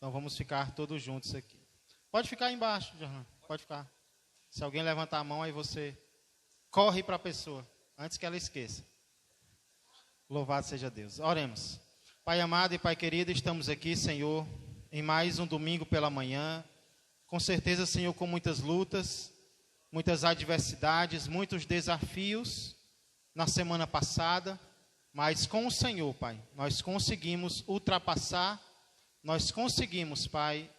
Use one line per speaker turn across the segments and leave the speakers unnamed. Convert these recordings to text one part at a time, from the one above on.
Então vamos ficar todos juntos aqui. Pode ficar aí embaixo, Johan. Pode ficar. Se alguém levantar a mão, aí você corre para a pessoa, antes que ela esqueça. Louvado seja Deus. Oremos. Pai amado e Pai querido, estamos aqui, Senhor, em mais um domingo pela manhã. Com certeza, Senhor, com muitas lutas, muitas adversidades, muitos desafios na semana passada. Mas com o Senhor, Pai, nós conseguimos ultrapassar, nós conseguimos, Pai,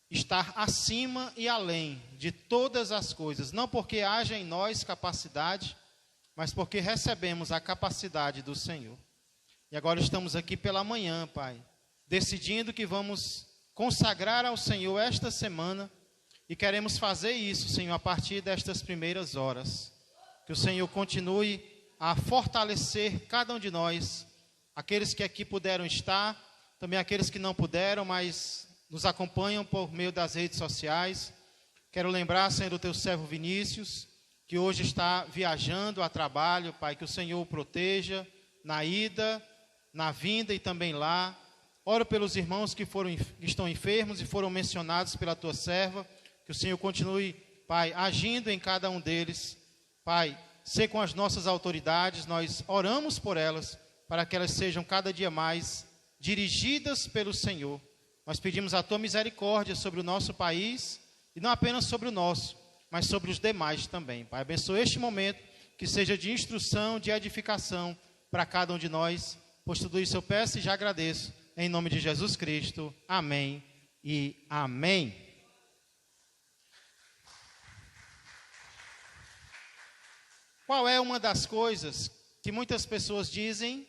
estar acima e além de todas as coisas. Não porque haja em nós capacidade, mas porque recebemos a capacidade do Senhor. E agora estamos aqui pela manhã, Pai, decidindo que vamos consagrar ao Senhor esta semana e queremos fazer isso, Senhor, a partir destas primeiras horas. Que o Senhor continue a fortalecer cada um de nós, aqueles que aqui puderam estar, também aqueles que não puderam, mas nos acompanham por meio das redes sociais. Quero lembrar, Senhor, do teu servo Vinícius, que hoje está viajando a trabalho, Pai, que o Senhor o proteja na ida, na vinda e também lá. Oro pelos irmãos que estão enfermos e foram mencionados pela tua serva, que o Senhor continue, Pai, agindo em cada um deles. Pai, ser com as nossas autoridades, nós oramos por elas, para que elas sejam cada dia mais dirigidas pelo Senhor. Nós pedimos a tua misericórdia sobre o nosso país, e não apenas sobre o nosso, mas sobre os demais também. Pai, abençoe este momento, que seja de instrução, de edificação para cada um de nós, pois tudo isso eu peço e já agradeço, em nome de Jesus Cristo. Amém e amém. Qual é uma das coisas que muitas pessoas dizem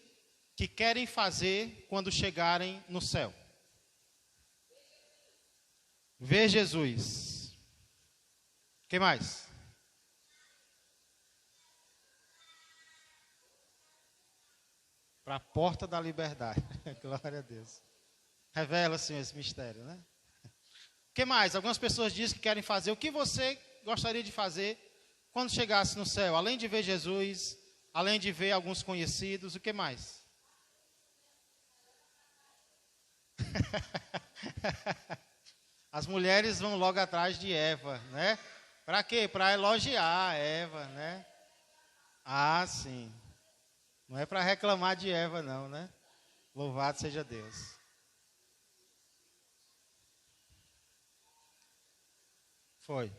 que querem fazer quando chegarem no céu? Ver Jesus. O que mais? Para a porta da liberdade. Glória a Deus. Revela, Senhor, esse mistério, né? O que mais? Algumas pessoas dizem que querem fazer. O que você gostaria de fazer quando chegasse no céu? Além de ver Jesus, além de ver alguns conhecidos, o que mais? As mulheres vão logo atrás de Eva, né? Para quê? Para elogiar Eva, né? Ah, sim. Não é para reclamar de Eva, não, né? Louvado seja Deus. Foi.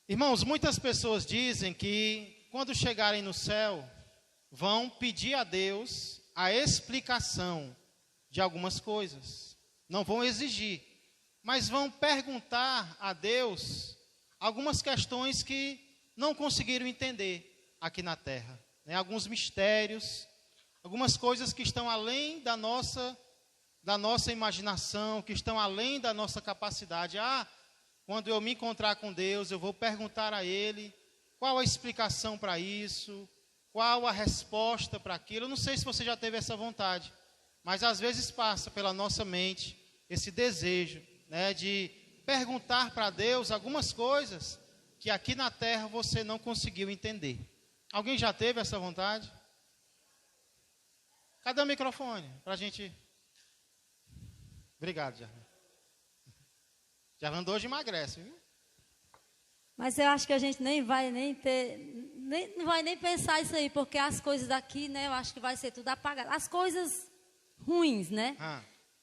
Irmãos, muitas pessoas dizem que quando chegarem no céu, vão pedir a Deus a explicação de algumas coisas. Não vão exigir, mas vão perguntar a Deus algumas questões que não conseguiram entender aqui na terra. Né? Alguns mistérios, algumas coisas que estão além da nossa imaginação, que estão além da nossa capacidade. Quando eu me encontrar com Deus, eu vou perguntar a Ele qual a explicação para isso, qual a resposta para aquilo. Eu não sei se você já teve essa vontade, mas às vezes passa pela nossa mente esse desejo, né, de perguntar para Deus algumas coisas que aqui na terra você não conseguiu entender. Alguém já teve essa vontade? Cadê o microfone? Para a gente... Obrigado, Jarvan. Jarvan hoje emagrece, viu?
Mas eu acho que a gente nem vai não vai nem pensar isso aí, porque as coisas daqui, né, eu acho que vai ser tudo apagado. As coisas ruins, né?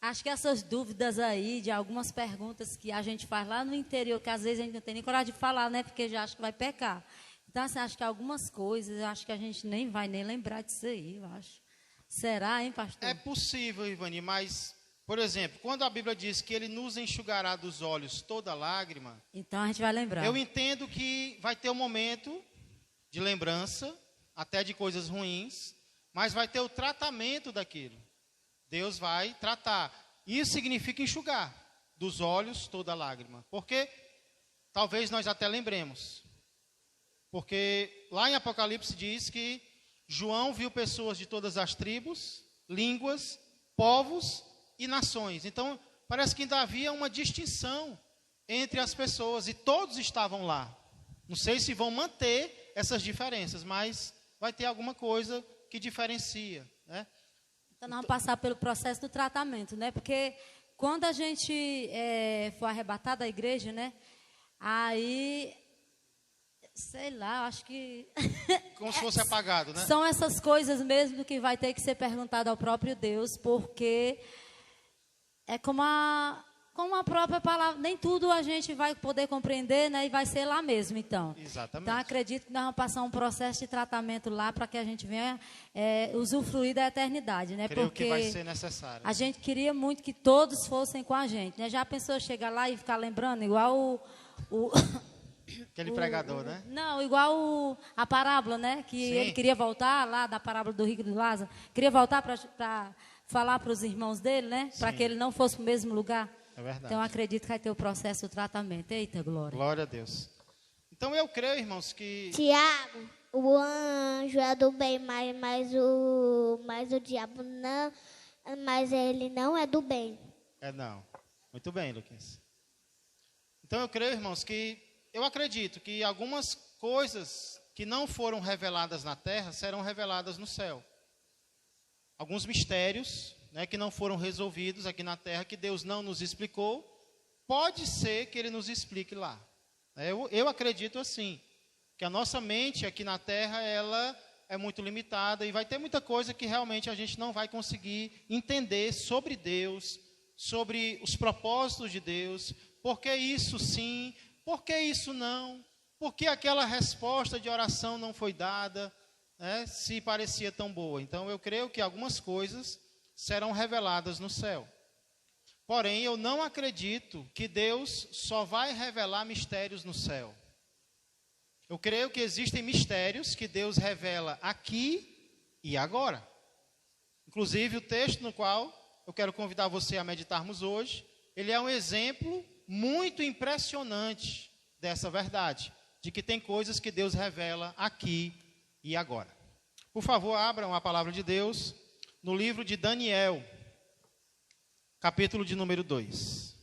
Acho que essas dúvidas aí, de algumas perguntas que a gente faz lá no interior, que às vezes a gente não tem nem coragem de falar, né, porque já acha que vai pecar. Então, assim, acho que algumas coisas, eu acho que a gente nem vai nem lembrar disso aí, eu acho. Será, hein, pastor?
É possível, Ivani, mas, por exemplo, quando a Bíblia diz que Ele nos enxugará dos olhos toda lágrima...
Então a gente vai lembrar.
Eu entendo que vai ter um momento de lembrança, até de coisas ruins, mas vai ter o tratamento daquilo. Deus vai tratar. Isso significa enxugar dos olhos toda lágrima. Porque talvez nós até lembremos. Porque lá em Apocalipse diz que João viu pessoas de todas as tribos, línguas, povos e nações. Então, parece que ainda havia uma distinção entre as pessoas e todos estavam lá. Não sei se vão manter essas diferenças, mas vai ter alguma coisa que diferencia, né?
Então, nós vamos passar pelo processo do tratamento, né? Porque quando a gente foi arrebatado da igreja, né? Aí, sei lá, acho que...
Como se fosse apagado, né?
São essas coisas mesmo que vai ter que ser perguntado ao próprio Deus, porque é como a própria palavra, nem tudo a gente vai poder compreender, né? E vai ser lá mesmo, então.
Exatamente.
Então, acredito que nós vamos passar um processo de tratamento lá para que a gente venha usufruir da eternidade, né?
Creio
porque
que vai ser necessário.
a gente queria muito que todos fossem com a gente, né? Já pensou chegar lá e ficar lembrando igual
Aquele pregador, né?
Não, igual a parábola, né? Que
Sim.
ele queria voltar lá da parábola do rico e do Lázaro. Queria voltar para falar para os irmãos dele, né? Para que ele não fosse para o mesmo lugar.
É verdade.
Então, acredito que vai ter o processo do tratamento. Eita, glória.
Glória a Deus. Então, eu creio, irmãos, que...
Tiago, o anjo é do bem, mas o diabo não, mas ele não é do bem.
Não. Muito bem, Luquinhas. Então, eu creio, irmãos, que... Eu acredito que algumas coisas que não foram reveladas na terra serão reveladas no céu. Alguns mistérios, né, que não foram resolvidos aqui na terra, que Deus não nos explicou, pode ser que Ele nos explique lá. Eu acredito assim, que a nossa mente aqui na terra, ela é muito limitada e vai ter muita coisa que realmente a gente não vai conseguir entender sobre Deus, sobre os propósitos de Deus, por que isso sim, por que isso não, por que aquela resposta de oração não foi dada, né, se parecia tão boa. Então, eu creio que algumas coisas serão reveladas no céu. Porém, eu não acredito que Deus só vai revelar mistérios no céu. Eu creio que existem mistérios que Deus revela aqui e agora. Inclusive, o texto no qual eu quero convidar você a meditarmos hoje, ele é um exemplo muito impressionante dessa verdade, de que tem coisas que Deus revela aqui e agora. Por favor, abram a palavra de Deus no livro de Daniel, capítulo de número 2.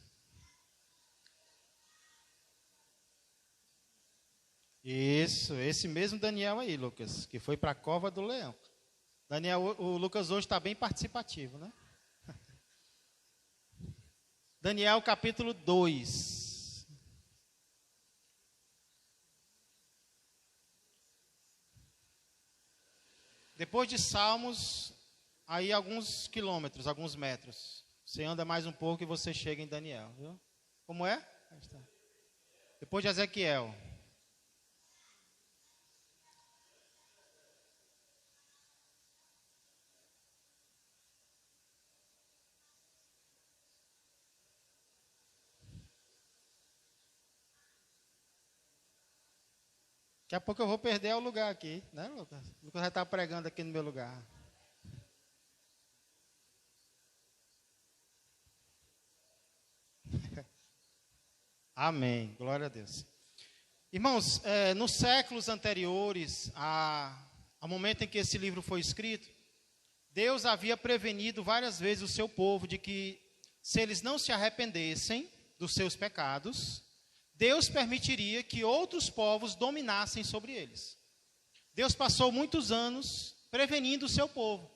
Isso, esse mesmo Daniel aí, Lucas, que foi para a cova do leão. Daniel, o Lucas hoje está bem participativo, né? Daniel, capítulo 2. Depois de Salmos, aí alguns quilômetros, alguns metros. Você anda mais um pouco e você chega em Daniel, viu? Como é? Depois de Ezequiel. Daqui a pouco eu vou perder o lugar aqui, né, Lucas? O Lucas vai estar pregando aqui no meu lugar. Amém, glória a Deus. Irmãos, nos séculos anteriores, ao momento em que esse livro foi escrito, Deus havia prevenido várias vezes o seu povo de que, se eles não se arrependessem dos seus pecados, Deus permitiria que outros povos dominassem sobre eles. Deus passou muitos anos prevenindo o seu povo,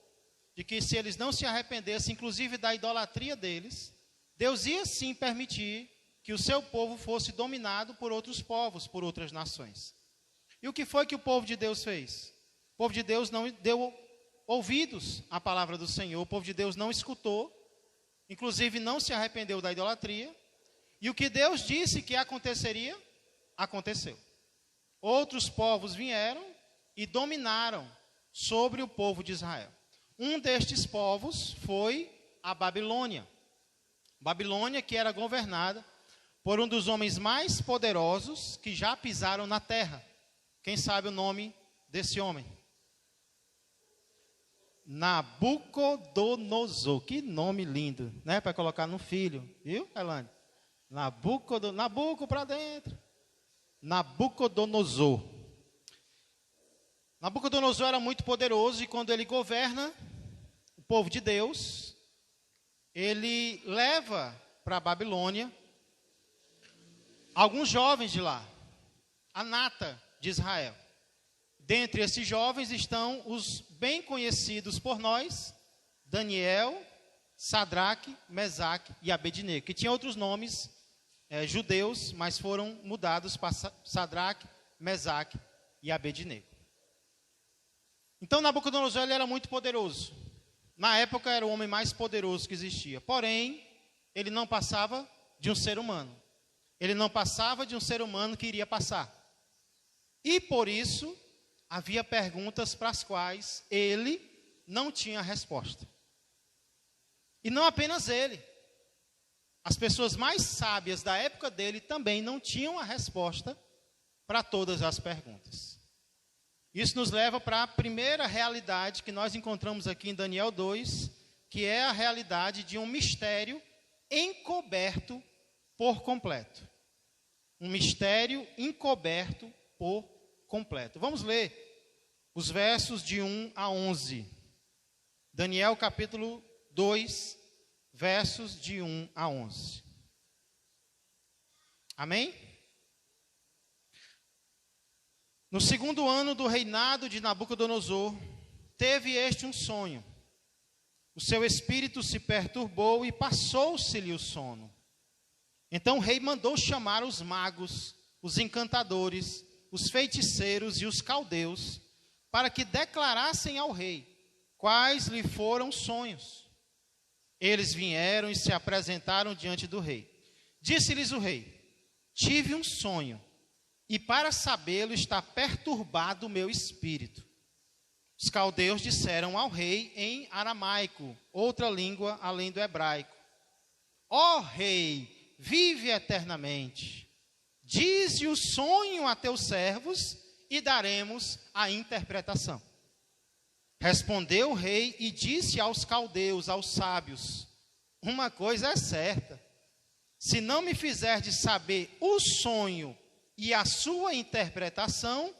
de que se eles não se arrependessem, inclusive da idolatria deles, Deus ia sim permitir que o seu povo fosse dominado por outros povos, por outras nações. E o que foi que o povo de Deus fez? O povo de Deus não deu ouvidos à palavra do Senhor, o povo de Deus não escutou, inclusive não se arrependeu da idolatria, e o que Deus disse que aconteceria, aconteceu. Outros povos vieram e dominaram sobre o povo de Israel. Um destes povos foi a Babilônia. Babilônia, que era governada por um dos homens mais poderosos que já pisaram na terra. Quem sabe o nome desse homem? Nabucodonosor. Que nome lindo, né? Para colocar no filho, viu, Elane? Nabuco para dentro. Nabucodonosor. Nabucodonosor era muito poderoso e quando ele governa o povo de Deus, ele leva para a Babilônia alguns jovens de lá, a nata de Israel. Dentre esses jovens estão os bem conhecidos por nós, Daniel, Sadraque, Mesaque e Abednego, que tinha outros nomes judeus, mas foram mudados para Sadraque, Mesaque e Abednego. Então Nabucodonosor ele era muito poderoso. Na época era o homem mais poderoso que existia. Porém, ele não passava de um ser humano. Ele não passava de um ser humano que iria passar. E por isso, havia perguntas para as quais ele não tinha resposta. E não apenas ele. As pessoas mais sábias da época dele também não tinham a resposta para todas as perguntas. Isso nos leva para a primeira realidade que nós encontramos aqui em Daniel 2, que é a realidade de um mistério encoberto por completo. Um mistério encoberto por completo. Vamos ler os versos de 1 a 11. Daniel capítulo 2, versos de 1 a 11. Amém? No segundo ano do reinado de Nabucodonosor, teve este um sonho. O seu espírito se perturbou e passou-se-lhe o sono. Então o rei mandou chamar os magos, os encantadores, os feiticeiros e os caldeus, para que declarassem ao rei quais lhe foram os sonhos. Eles vieram e se apresentaram diante do rei. Disse-lhes o rei: tive um sonho, e para sabê-lo está perturbado o meu espírito. Os caldeus disseram ao rei em aramaico, outra língua além do hebraico: ó rei, vive eternamente. Dize o sonho a teus servos e daremos a interpretação. Respondeu o rei e disse aos caldeus, aos sábios: uma coisa é certa, se não me fizerdes saber o sonho e a sua interpretação,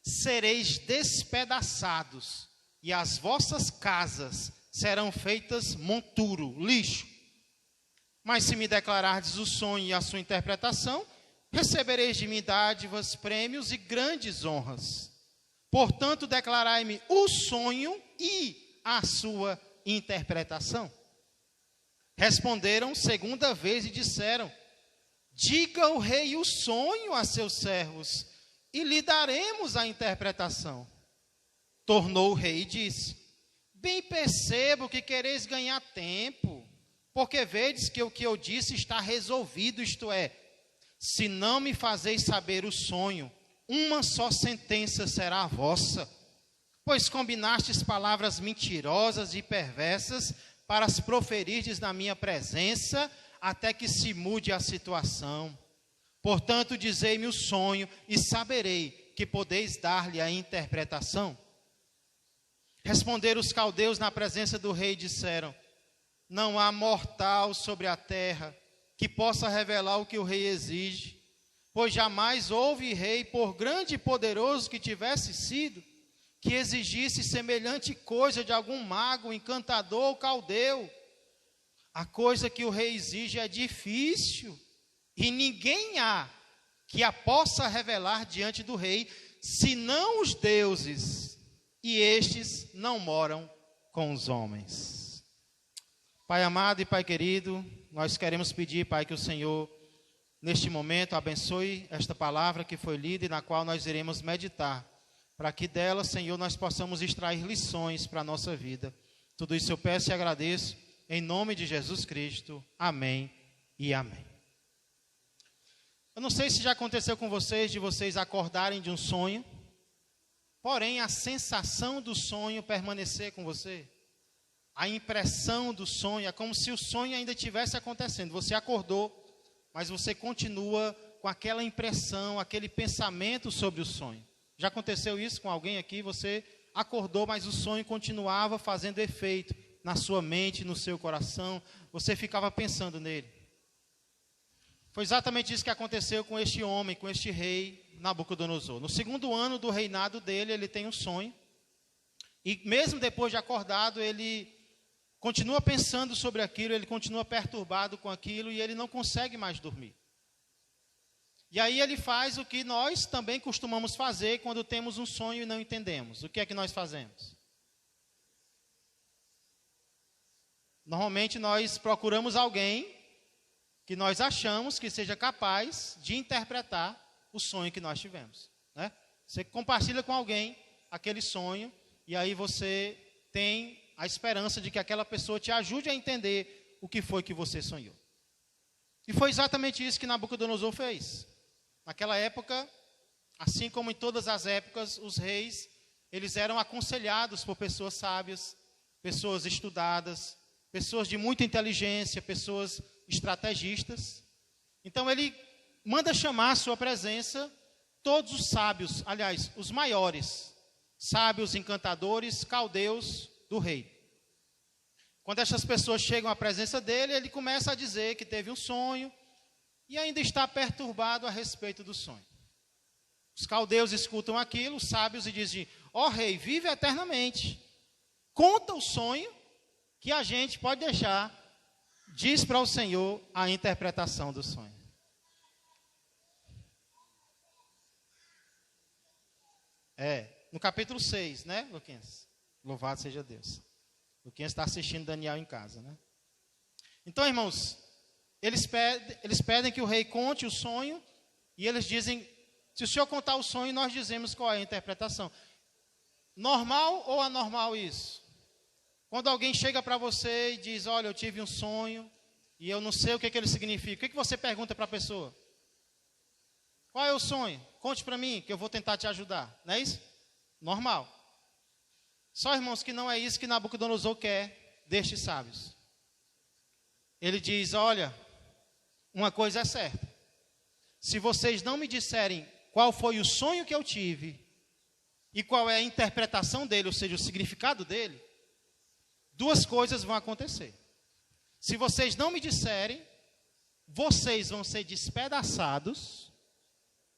sereis despedaçados, e as vossas casas serão feitas monturo, lixo. Mas se me declarardes o sonho e a sua interpretação, recebereis de mim dádivas, prêmios e grandes honras. Portanto, declarai-me o sonho e a sua interpretação. Responderam segunda vez e disseram: diga o rei o sonho a seus servos, e lhe daremos a interpretação. Tornou o rei e disse: bem percebo que quereis ganhar tempo, porque vedes que o que eu disse está resolvido, isto é, se não me fazeis saber o sonho, uma só sentença será a vossa, pois combinastes palavras mentirosas e perversas para as proferirdes na minha presença, até que se mude a situação. Portanto, dizei-me o sonho e saberei que podeis dar-lhe a interpretação. Responderam os caldeus na presença do rei e disseram: não há mortal sobre a terra que possa revelar o que o rei exige, pois jamais houve rei, por grande e poderoso que tivesse sido, que exigisse semelhante coisa de algum mago, encantador ou caldeu. A coisa que o rei exige é difícil, e ninguém há que a possa revelar diante do rei, senão os deuses, e estes não moram com os homens. Pai amado e Pai querido, nós queremos pedir, Pai, que o Senhor, neste momento, abençoe esta palavra que foi lida e na qual nós iremos meditar, para que dela, Senhor, nós possamos extrair lições para a nossa vida. Tudo isso eu peço e agradeço, em nome de Jesus Cristo. Amém e amém. Eu não sei se já aconteceu com vocês, de vocês acordarem de um sonho, porém a sensação do sonho permanecer com você. A impressão do sonho, é como se o sonho ainda estivesse acontecendo. Você acordou, mas você continua com aquela impressão, aquele pensamento sobre o sonho. Já aconteceu isso com alguém aqui? Você acordou, mas o sonho continuava fazendo efeito na sua mente, no seu coração. Você ficava pensando nele. Foi exatamente isso que aconteceu com este homem, com este rei Nabucodonosor. No segundo ano do reinado dele, ele tem um sonho. E mesmo depois de acordado, ele continua pensando sobre aquilo, ele continua perturbado com aquilo e ele não consegue mais dormir. E aí ele faz o que nós também costumamos fazer quando temos um sonho e não entendemos. O que é que nós fazemos? Normalmente nós procuramos alguém que nós achamos que seja capaz de interpretar o sonho que nós tivemos, né? Você compartilha com alguém aquele sonho e aí você tem a esperança de que aquela pessoa te ajude a entender o que foi que você sonhou. E foi exatamente isso que Nabucodonosor fez. Naquela época, assim como em todas as épocas, os reis, eles eram aconselhados por pessoas sábias, pessoas estudadas, pessoas de muita inteligência, pessoas estrategistas. Então ele manda chamar à sua presença todos os sábios, aliás, os maiores, sábios, encantadores, caldeus do rei. Quando essas pessoas chegam à presença dele, ele começa a dizer que teve um sonho e ainda está perturbado a respeito do sonho. Os caldeus escutam aquilo, os sábios, e dizem: ó rei, vive eternamente. Conta o sonho que a gente pode deixar. Diz para o Senhor a interpretação do sonho. No capítulo 6, né, Luquinhas? Louvado seja Deus. Luquinhas está assistindo Daniel em casa, né? Então, irmãos, eles pedem que o rei conte o sonho, e eles dizem: se o senhor contar o sonho, nós dizemos qual é a interpretação. Normal ou anormal isso? Quando alguém chega para você e diz: olha, eu tive um sonho, e eu não sei o que ele significa, o que você pergunta para a pessoa? Qual é o sonho? Conte para mim, que eu vou tentar te ajudar. Não é isso? Normal. Só, irmãos, que não é isso que Nabucodonosor quer destes sábios. Ele diz: olha, uma coisa é certa. Se vocês não me disserem qual foi o sonho que eu tive e qual é a interpretação dele, ou seja, o significado dele, duas coisas vão acontecer. Se vocês não me disserem, vocês vão ser despedaçados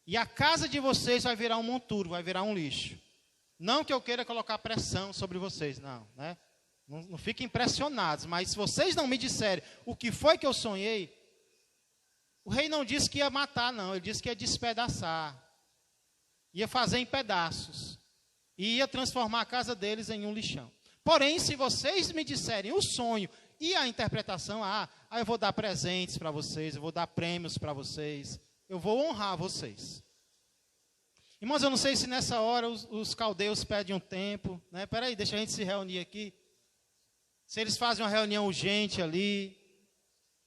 e a casa de vocês vai virar um monturo, vai virar um lixo. Não que eu queira colocar pressão sobre vocês, não, né? Não fiquem impressionados, mas se vocês não me disserem o que foi que eu sonhei, o rei não disse que ia matar, não, ele disse que ia despedaçar, ia fazer em pedaços, e ia transformar a casa deles em um lixão. Porém, se vocês me disserem o sonho e a interpretação, eu vou dar presentes para vocês, eu vou dar prêmios para vocês, eu vou honrar vocês. Irmãos, eu não sei se nessa hora os caldeus pedem um tempo, né? Peraí, deixa a gente se reunir aqui. Se eles fazem uma reunião urgente ali.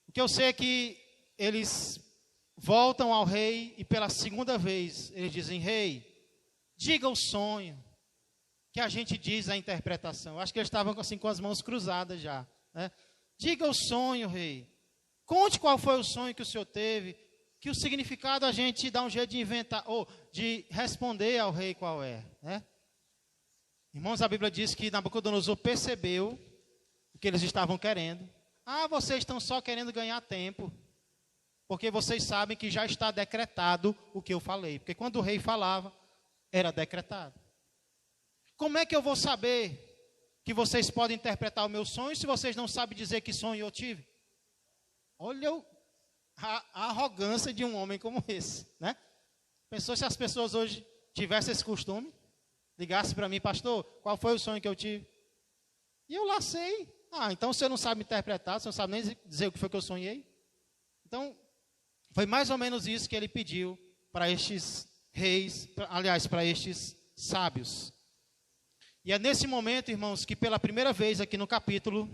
O que eu sei é que eles voltam ao rei e pela segunda vez eles dizem: rei, diga o sonho, que a gente diz a interpretação. Eu acho que eles estavam assim com as mãos cruzadas já, né? Diga o sonho, rei. Conte qual foi o sonho que o senhor teve, que o significado a gente dá um jeito de inventar, ou de responder ao rei qual é, né? Irmãos, a Bíblia diz que Nabucodonosor percebeu o que eles estavam querendo. Vocês estão só querendo ganhar tempo, porque vocês sabem que já está decretado o que eu falei. Porque quando o rei falava, era decretado. Como é que eu vou saber que vocês podem interpretar o meu sonho se vocês não sabem dizer que sonho eu tive? Olha a arrogância de um homem como esse, né? Pensou se as pessoas hoje tivessem esse costume, ligassem para mim: pastor, qual foi o sonho que eu tive? E eu lá sei. Então você não sabe interpretar, você não sabe nem dizer o que foi que eu sonhei. Então, foi mais ou menos isso que ele pediu para estes reis, aliás, para estes sábios. E é nesse momento, irmãos, que pela primeira vez aqui no capítulo,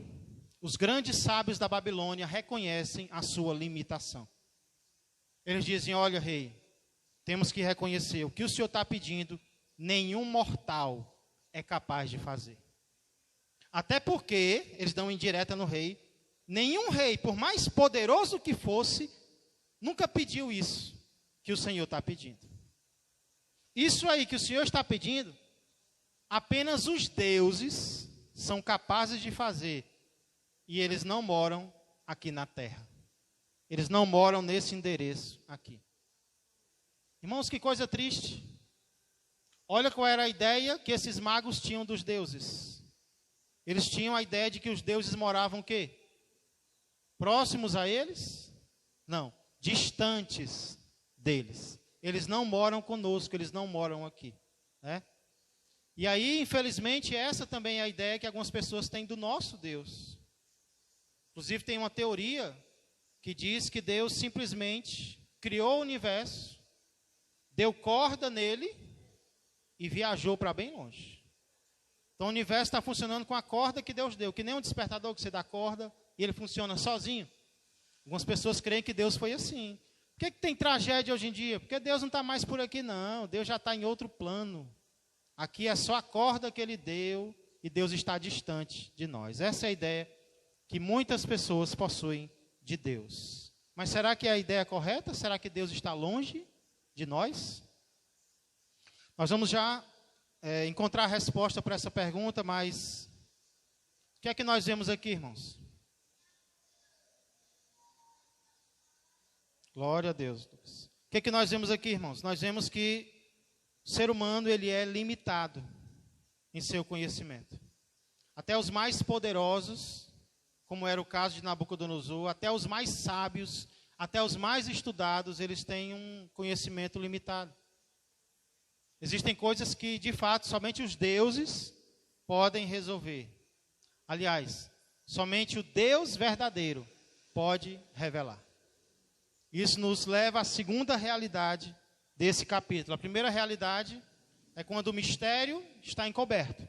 os grandes sábios da Babilônia reconhecem a sua limitação. Eles dizem: olha, rei, temos que reconhecer, o que o senhor está pedindo, nenhum mortal é capaz de fazer. Até porque, eles dão indireta no rei, nenhum rei, por mais poderoso que fosse, nunca pediu isso que o Senhor está pedindo. Isso aí que o Senhor está pedindo, apenas os deuses são capazes de fazer. E eles não moram aqui na terra. Eles não moram nesse endereço aqui. Irmãos, que coisa triste. Olha qual era a ideia que esses magos tinham dos deuses. Eles tinham a ideia de que os deuses moravam o quê? Próximos a eles? Não, distantes deles. Eles não moram conosco, eles não moram aqui, né? E aí, infelizmente, essa também é a ideia que algumas pessoas têm do nosso Deus. Inclusive tem uma teoria que diz que Deus simplesmente criou o universo, deu corda nele e viajou para bem longe. Então o universo está funcionando com a corda que Deus deu, que nem um despertador que você dá corda e ele funciona sozinho. Algumas pessoas creem que Deus foi assim. Por que tem tragédia hoje em dia? Porque Deus não está mais por aqui, não. Deus já está em outro plano. Aqui é só a corda que Ele deu e Deus está distante de nós. Essa é a ideia que muitas pessoas possuem de Deus. Mas será que é a ideia correta? Será que Deus está longe de nós? Nós vamos já encontrar a resposta para essa pergunta, mas o que é que nós vemos aqui, irmãos? Glória a Deus. O que é que nós vemos aqui, irmãos? Nós vemos que o ser humano, ele é limitado em seu conhecimento. Até os mais poderosos, como era o caso de Nabucodonosor, até os mais sábios, até os mais estudados, eles têm um conhecimento limitado. Existem coisas que, de fato, somente os deuses podem resolver. Aliás, somente o Deus verdadeiro pode revelar. Isso nos leva à segunda realidade desse capítulo. A primeira realidade é quando o mistério está encoberto.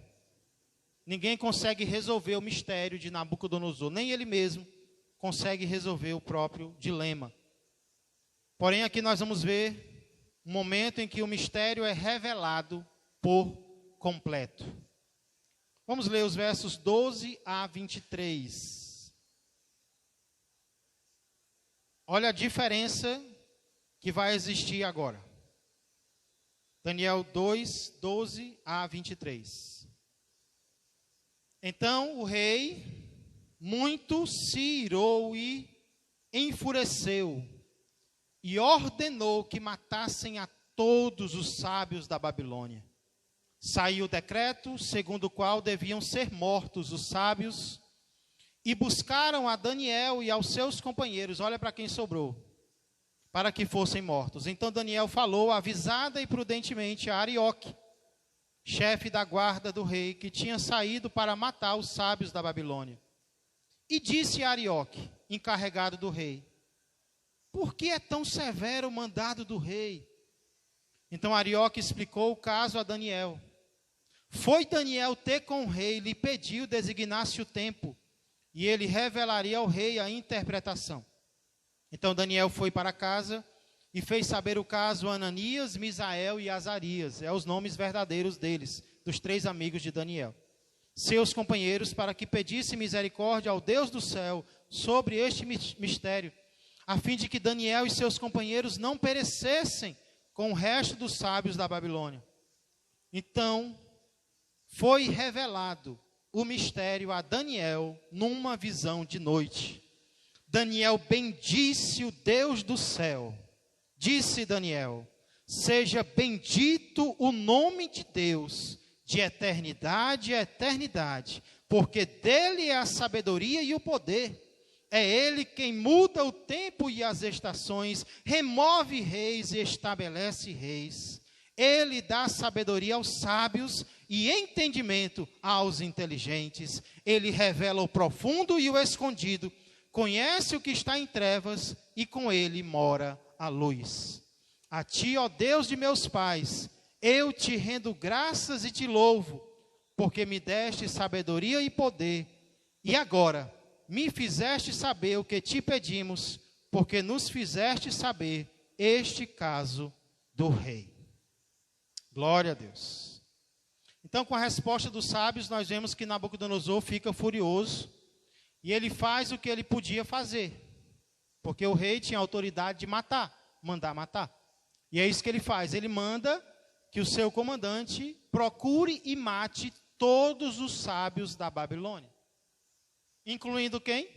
Ninguém consegue resolver o mistério de Nabucodonosor, nem ele mesmo consegue resolver o próprio dilema. Porém, aqui nós vamos ver um momento em que o mistério é revelado por completo. Vamos ler os versos 12 a 23. Olha a diferença que vai existir agora. Daniel 2, 12 a 23. Então o rei muito se irou e enfureceu, e ordenou que matassem a todos os sábios da Babilônia. Saiu o decreto, segundo o qual deviam ser mortos os sábios, e buscaram a Daniel e aos seus companheiros, olha para quem sobrou, para que fossem mortos. Então Daniel falou avisada e prudentemente a Arioque, chefe da guarda do rei, que tinha saído para matar os sábios da Babilônia. E disse a Arioque, encarregado do rei: por que é tão severo o mandado do rei? Então Arioque explicou o caso a Daniel. Foi Daniel ter com o rei, lhe pediu designasse o tempo, e ele revelaria ao rei a interpretação. Então Daniel foi para casa e fez saber o caso a Ananias, Misael e Azarias. É os nomes verdadeiros deles, dos 3 amigos de Daniel. Seus companheiros, para que pedisse misericórdia ao Deus do céu sobre este mistério, a fim de que Daniel e seus companheiros não perecessem com o resto dos sábios da Babilônia. Então foi revelado o mistério a Daniel numa visão de noite. Daniel bendisse o Deus do céu. Disse Daniel: seja bendito o nome de Deus, de eternidade a eternidade, porque dele é a sabedoria e o poder. É ele quem muda o tempo e as estações, remove reis e estabelece reis. Ele dá sabedoria aos sábios e entendimento aos inteligentes. Ele revela o profundo e o escondido, conhece o que está em trevas e com ele mora a luz. A ti, ó Deus de meus pais, eu te rendo graças e te louvo, porque me deste sabedoria e poder, e agora me fizeste saber o que te pedimos, porque nos fizeste saber este caso do rei. Glória a Deus. Então, com a resposta dos sábios, nós vemos que Nabucodonosor fica furioso, e ele faz o que ele podia fazer, porque o rei tinha autoridade de mandar matar. E é isso que ele faz, ele manda que o seu comandante procure e mate todos os sábios da Babilônia. Incluindo quem?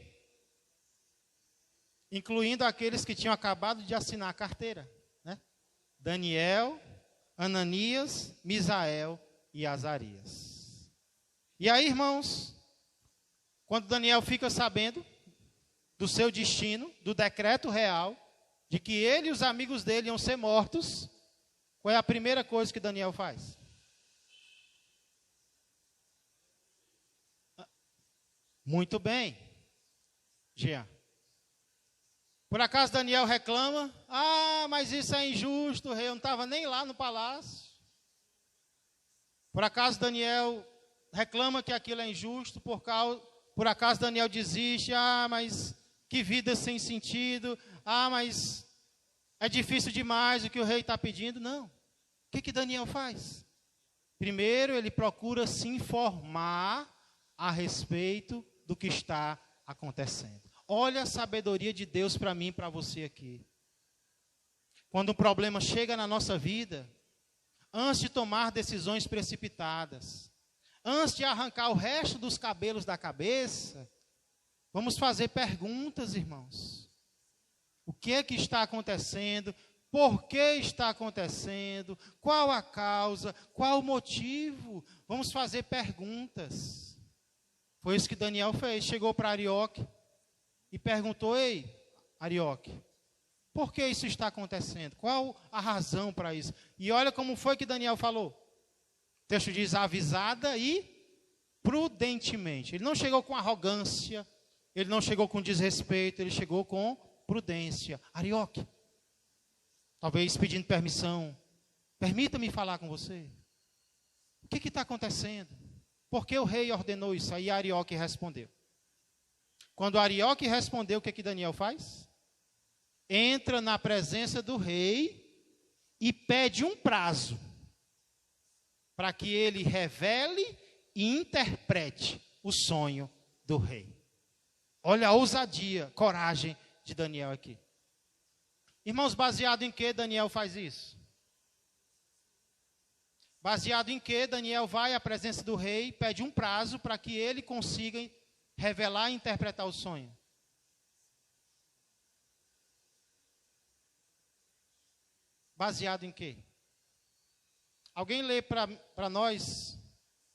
Incluindo aqueles que tinham acabado de assinar a carteira, né? Daniel, Ananias, Misael e Azarias. E aí, irmãos, quando Daniel fica sabendo do seu destino, do decreto real, de que ele e os amigos dele iam ser mortos, qual é a primeira coisa que Daniel faz? Muito bem. Jean. Por acaso Daniel reclama? Ah, mas isso é injusto, rei, eu não estava nem lá no palácio. Por acaso Daniel reclama que aquilo é injusto? Por acaso Daniel desiste? Ah, mas que vida sem sentido. Ah, mas é difícil demais o que o rei está pedindo. Não. O que Daniel faz? Primeiro, ele procura se informar a respeito do que está acontecendo. Olha a sabedoria de Deus para mim e para você aqui. Quando um problema chega na nossa vida, antes de tomar decisões precipitadas, antes de arrancar o resto dos cabelos da cabeça, vamos fazer perguntas, irmãos. O que é que está acontecendo? Por que está acontecendo? Qual a causa? Qual o motivo? Vamos fazer perguntas. Foi isso que Daniel fez. Chegou para Arioque e perguntou: ei, Arioque, por que isso está acontecendo? Qual a razão para isso? E olha como foi que Daniel falou. O texto diz: avisada e prudentemente. Ele não chegou com arrogância, ele não chegou com desrespeito, ele chegou com prudência. Arioque, talvez pedindo permissão, permita-me falar com você. O que está acontecendo? Por que o rei ordenou isso? Aí Arioque respondeu. Quando Arioque respondeu, o que Daniel faz? Entra na presença do rei e pede um prazo para que ele revele e interprete o sonho do rei. Olha a ousadia, coragem de Daniel aqui. Irmãos, baseado em que Daniel faz isso? Baseado em que Daniel vai à presença do rei, pede um prazo para que ele consiga revelar e interpretar o sonho. Baseado em quê? Alguém lê para nós,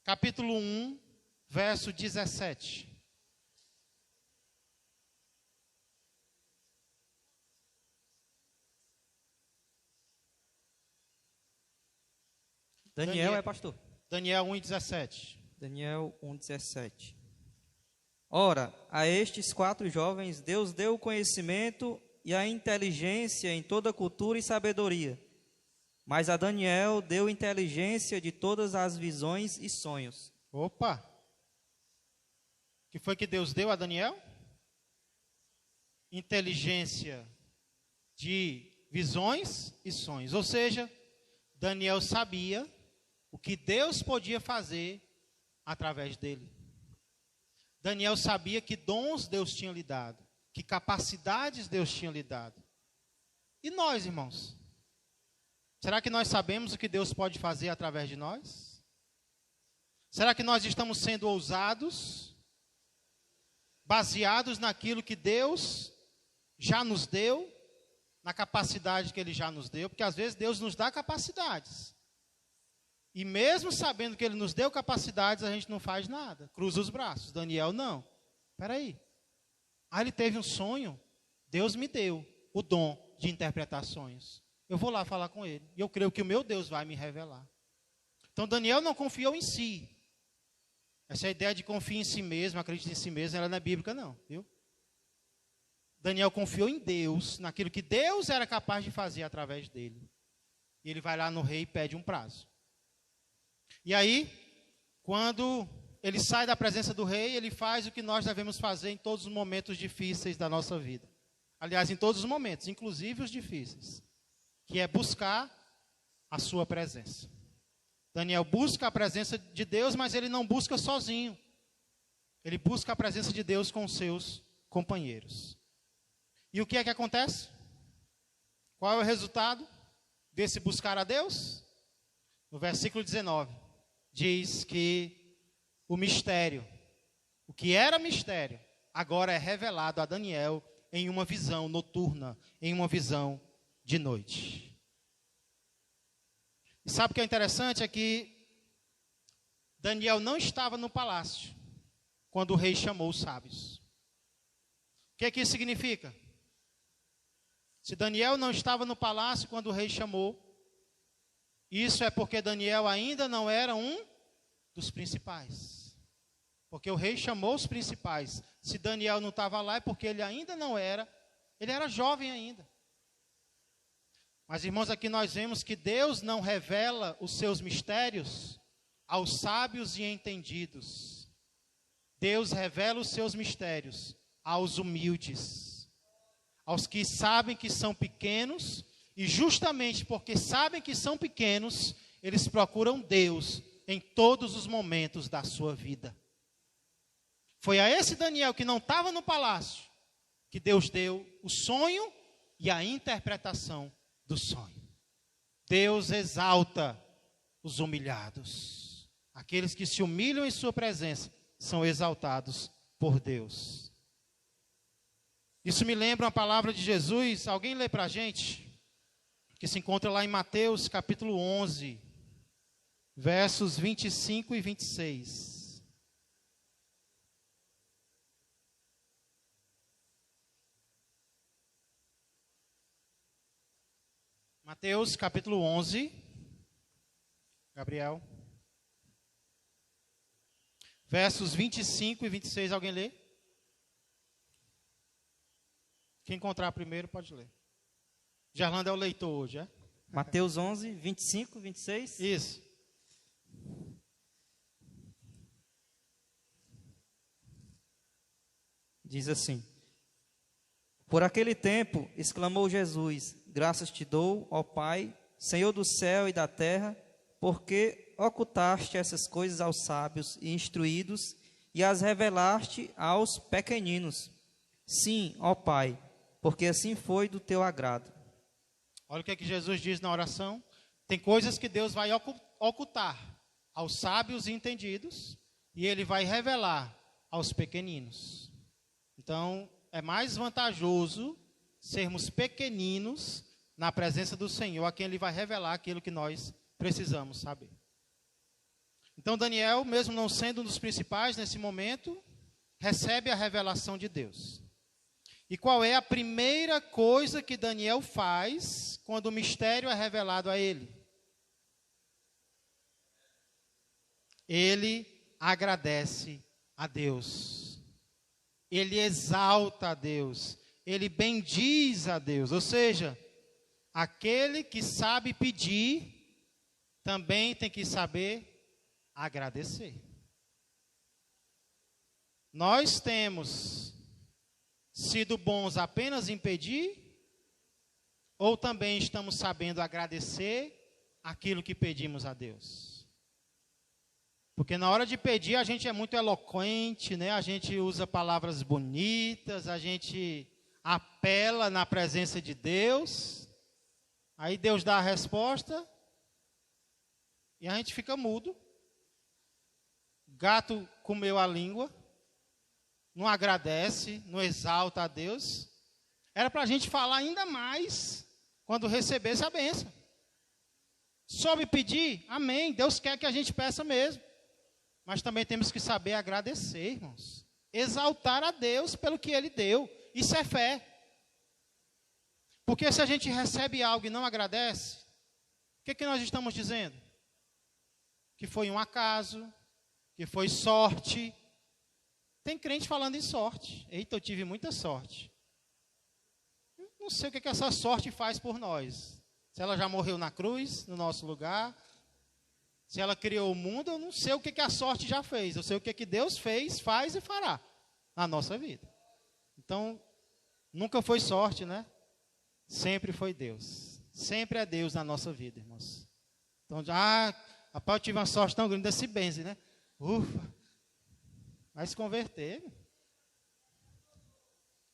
capítulo 1, verso 17.
Daniel é pastor.
Daniel 1:17.
Daniel 1:17. Ora, a estes 4 jovens Deus deu o conhecimento e a inteligência em toda cultura e sabedoria. Mas a Daniel deu inteligência de todas as visões e sonhos.
Opa! O que foi que Deus deu a Daniel? Inteligência de visões e sonhos. Ou seja, Daniel sabia o que Deus podia fazer através dele. Daniel sabia que dons Deus tinha lhe dado, que capacidades Deus tinha lhe dado. E nós, irmãos? Será que nós sabemos o que Deus pode fazer através de nós? Será que nós estamos sendo ousados, baseados naquilo que Deus já nos deu, na capacidade que Ele já nos deu? Porque às vezes Deus nos dá capacidades. E mesmo sabendo que Ele nos deu capacidades, a gente não faz nada. Cruza os braços. Daniel, não. Espera aí. Ele teve um sonho. Deus me deu o dom de interpretar sonhos. Eu vou lá falar com Ele. E eu creio que o meu Deus vai me revelar. Então, Daniel não confiou em si. Essa ideia de confiar em si mesmo, acreditar em si mesmo, ela não é bíblica não, viu? Daniel confiou em Deus, naquilo que Deus era capaz de fazer através dele. E ele vai lá no rei e pede um prazo. E aí, quando ele sai da presença do rei, ele faz o que nós devemos fazer em todos os momentos difíceis da nossa vida. Aliás, em todos os momentos, inclusive os difíceis. Que é buscar a sua presença. Daniel busca a presença de Deus, mas ele não busca sozinho. Ele busca a presença de Deus com seus companheiros. E o que é que acontece? Qual é o resultado desse buscar a Deus? No versículo 19, diz que o mistério, o que era mistério, agora é revelado a Daniel em uma visão noturna, em uma visão de noite. E sabe o que é interessante? É que Daniel não estava no palácio quando o rei chamou os sábios. O que é que isso significa? Se Daniel não estava no palácio quando o rei chamou, isso é porque Daniel ainda não era um dos principais. Porque o rei chamou os principais. Se Daniel não estava lá é porque ele ainda não era, ele era jovem ainda. Mas, irmãos, aqui nós vemos que Deus não revela os seus mistérios aos sábios e entendidos. Deus revela os seus mistérios aos humildes, aos que sabem que são pequenos, e justamente porque sabem que são pequenos, eles procuram Deus em todos os momentos da sua vida. Foi a esse Daniel que não estava no palácio que Deus deu o sonho e a interpretação do sonho. Deus exalta os humilhados. Aqueles que se humilham em sua presença são exaltados por Deus. Isso me lembra uma palavra de Jesus. Alguém lê para a gente? Que se encontra lá em Mateus capítulo 11, versos 25 e 26. Mateus capítulo 11, Gabriel, versos 25 e 26, alguém lê? Quem encontrar primeiro pode ler. Gerlando é o leitor hoje, é?
Mateus 11, 25, 26.
Isso.
Diz assim: Por aquele tempo, exclamou Jesus, graças te dou, ó Pai, Senhor do céu e da terra, porque ocultaste essas coisas aos sábios e instruídos e as revelaste aos pequeninos. Sim, ó Pai, porque assim foi do teu agrado.
Olha o que é que Jesus diz na oração. Tem coisas que Deus vai ocultar aos sábios e entendidos e Ele vai revelar aos pequeninos. Então, é mais vantajoso sermos pequeninos na presença do Senhor, a quem Ele vai revelar aquilo que nós precisamos saber. Então, Daniel, mesmo não sendo um dos principais nesse momento, recebe a revelação de Deus. E qual é a primeira coisa que Daniel faz quando o mistério é revelado a ele? Ele agradece a Deus. Ele exalta a Deus. Ele bendiz a Deus. Ou seja, aquele que sabe pedir, também tem que saber agradecer. Nós temos sido bons apenas em pedir, ou também estamos sabendo agradecer aquilo que pedimos a Deus? Porque na hora de pedir a gente é muito eloquente, né? A gente usa palavras bonitas, a gente apela na presença de Deus, aí Deus dá a resposta e a gente fica mudo. Gato comeu a língua, não agradece, não exalta a Deus. Era para a gente falar ainda mais quando recebesse a bênção. Soube pedir? Amém. Deus quer que a gente peça mesmo. Mas também temos que saber agradecer, irmãos. Exaltar a Deus pelo que Ele deu. Isso é fé. Porque se a gente recebe algo e não agradece, o que nós estamos dizendo? Que foi um acaso, que foi sorte. Tem crente falando em sorte. Eita, eu tive muita sorte. Não sei o que essa sorte faz por nós. Se ela já morreu na cruz, no nosso lugar. Se ela criou o mundo, eu não sei o que a sorte já fez. Eu sei o que Deus fez, faz e fará na nossa vida. Então, nunca foi sorte, né? Sempre foi Deus. Sempre é Deus na nossa vida, irmãos. Então, rapaz, eu tive uma sorte tão grande desse benze, né? Ufa. Vai se converter.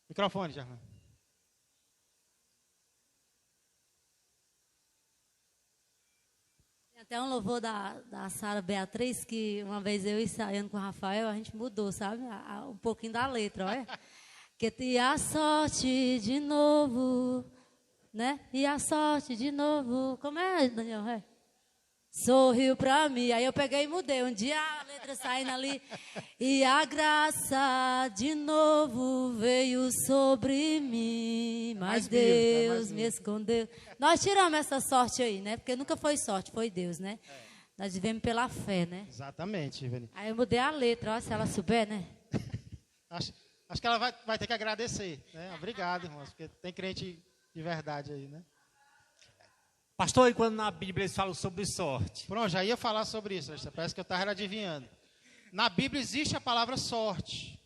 Microfone, Gerlando.
Tem até um louvor da Sara Beatriz, que uma vez eu ensaiando com o Rafael, a gente mudou, sabe? Um pouquinho da letra, olha. Que e a sorte de novo, né? E a sorte de novo. Como é, Daniel? É. Sorriu pra mim. Aí eu peguei e mudei. Um dia a letra saindo ali. E a graça de novo veio sobre mim. Mas Deus me escondeu. Nós tiramos essa sorte aí, né? Porque nunca foi sorte, foi Deus, né? Nós vivemos pela fé, né?
Exatamente, Ivani.
Aí eu mudei a letra, ó, se ela souber, né?
Acho que ela vai ter que agradecer, né? Obrigado, irmãos, porque tem crente de verdade aí, né?
Pastor, e quando na Bíblia eles falam sobre sorte?
Pronto, já ia falar sobre isso, parece que eu estava adivinhando. Na Bíblia existe a palavra sorte,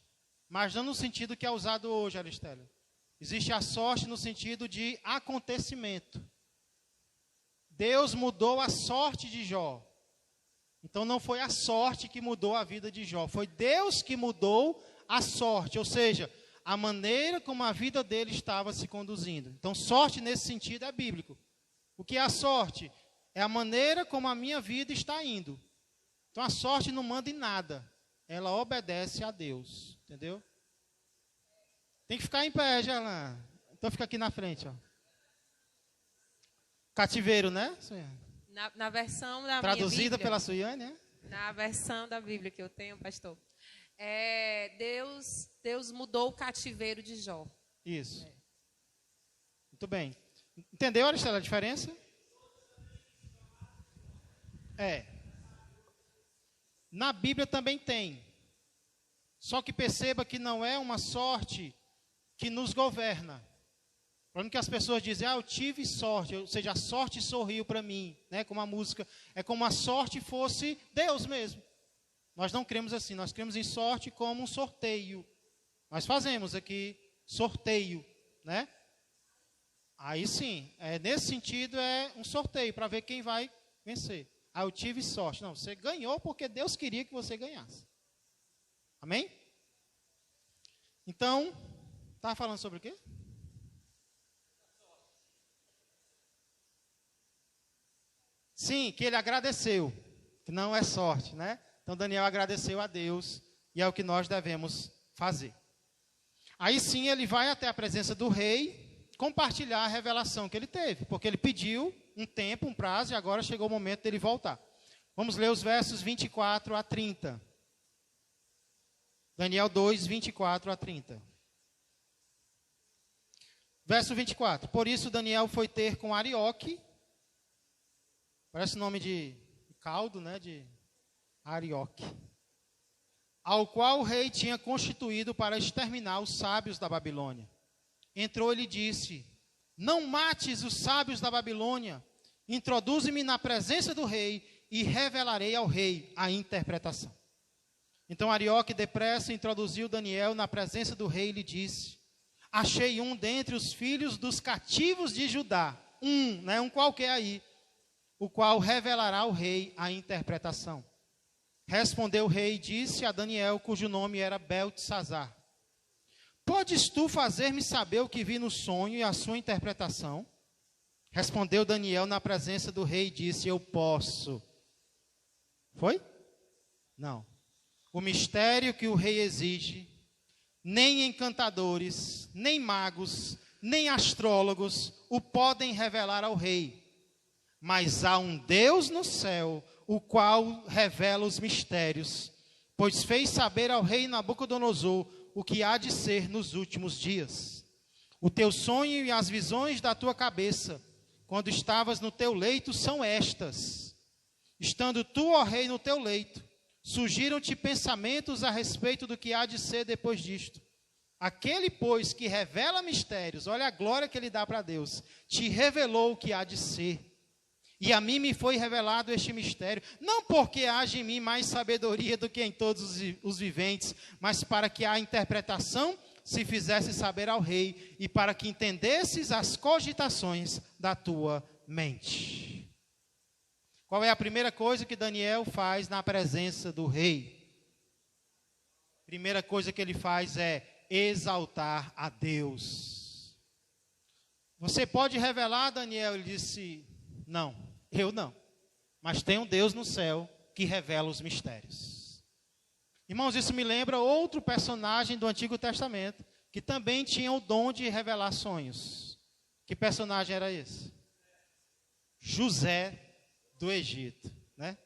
mas não no sentido que é usado hoje, Aristélio. Existe a sorte no sentido de acontecimento. Deus mudou a sorte de Jó. Então não foi a sorte que mudou a vida de Jó, foi Deus que mudou a sorte, ou seja, a maneira como a vida dele estava se conduzindo. Então sorte nesse sentido é bíblico. O que é a sorte? É a maneira como a minha vida está indo. Então a sorte não manda em nada, ela obedece a Deus, entendeu? Tem que ficar em pé, Gerlan. Então fica aqui na frente, ó. Cativeiro, né?
Na versão da
Traduzida
minha Bíblia,
pela Suiane, né?
Na versão da Bíblia que eu tenho, pastor, Deus mudou o cativeiro de Jó.
Isso. Muito bem. Entendeu, Aristela, a diferença? Na Bíblia também tem. Só que perceba que não é uma sorte que nos governa. Para que as pessoas dizem, eu tive sorte, ou seja, a sorte sorriu para mim, né? Como a música, é como a sorte fosse Deus mesmo. Nós não cremos assim, nós cremos em sorte como um sorteio. Nós fazemos aqui sorteio, né? Aí sim, nesse sentido é um sorteio para ver quem vai vencer. Eu tive sorte. Não, você ganhou porque Deus queria que você ganhasse. Amém? Então, estava falando sobre o quê? Sim, que ele agradeceu, que não é sorte, né? Então Daniel agradeceu a Deus e é o que nós devemos fazer. Aí sim ele vai até a presença do rei compartilhar a revelação que ele teve, porque ele pediu um tempo, um prazo, e agora chegou o momento dele voltar. Vamos ler os versos 24 a 30. Daniel 2, 24 a 30. Verso 24. Por isso Daniel foi ter com Arioque, parece nome de caldo, né, de Arioque, ao qual o rei tinha constituído para exterminar os sábios da Babilônia. Entrou e lhe disse, não mates os sábios da Babilônia, introduze-me na presença do rei e revelarei ao rei a interpretação. Então Arioque depressa introduziu Daniel na presença do rei e lhe disse, achei um dentre os filhos dos cativos de Judá, um qualquer aí, o qual revelará ao rei a interpretação. Respondeu o rei e disse a Daniel, cujo nome era Beltesazar, podes tu fazer-me saber o que vi no sonho e a sua interpretação? Respondeu Daniel na presença do rei e disse, eu posso. Foi? Não. O mistério que o rei exige, nem encantadores, nem magos, nem astrólogos o podem revelar ao rei. Mas há um Deus no céu, o qual revela os mistérios, pois fez saber ao rei Nabucodonosor o que há de ser nos últimos dias. O teu sonho e as visões da tua cabeça, quando estavas no teu leito, são estas. Estando tu, ó rei, no teu leito, surgiram-te pensamentos a respeito do que há de ser depois disto. Aquele, pois, que revela mistérios, olha a glória que ele dá para Deus, te revelou o que há de ser. E a mim me foi revelado este mistério, não porque haja em mim mais sabedoria do que em todos os viventes, mas para que a interpretação se fizesse saber ao rei, e para que entendesses as cogitações da tua mente. Qual é a primeira coisa que Daniel faz na presença do rei? Primeira coisa que ele faz é exaltar a Deus. Você pode revelar, Daniel? Ele disse, não, eu não. Mas tem um Deus no céu que revela os mistérios. Irmãos, isso me lembra outro personagem do Antigo Testamento, que também tinha o dom de revelar sonhos. Que personagem era esse? José do Egito, né?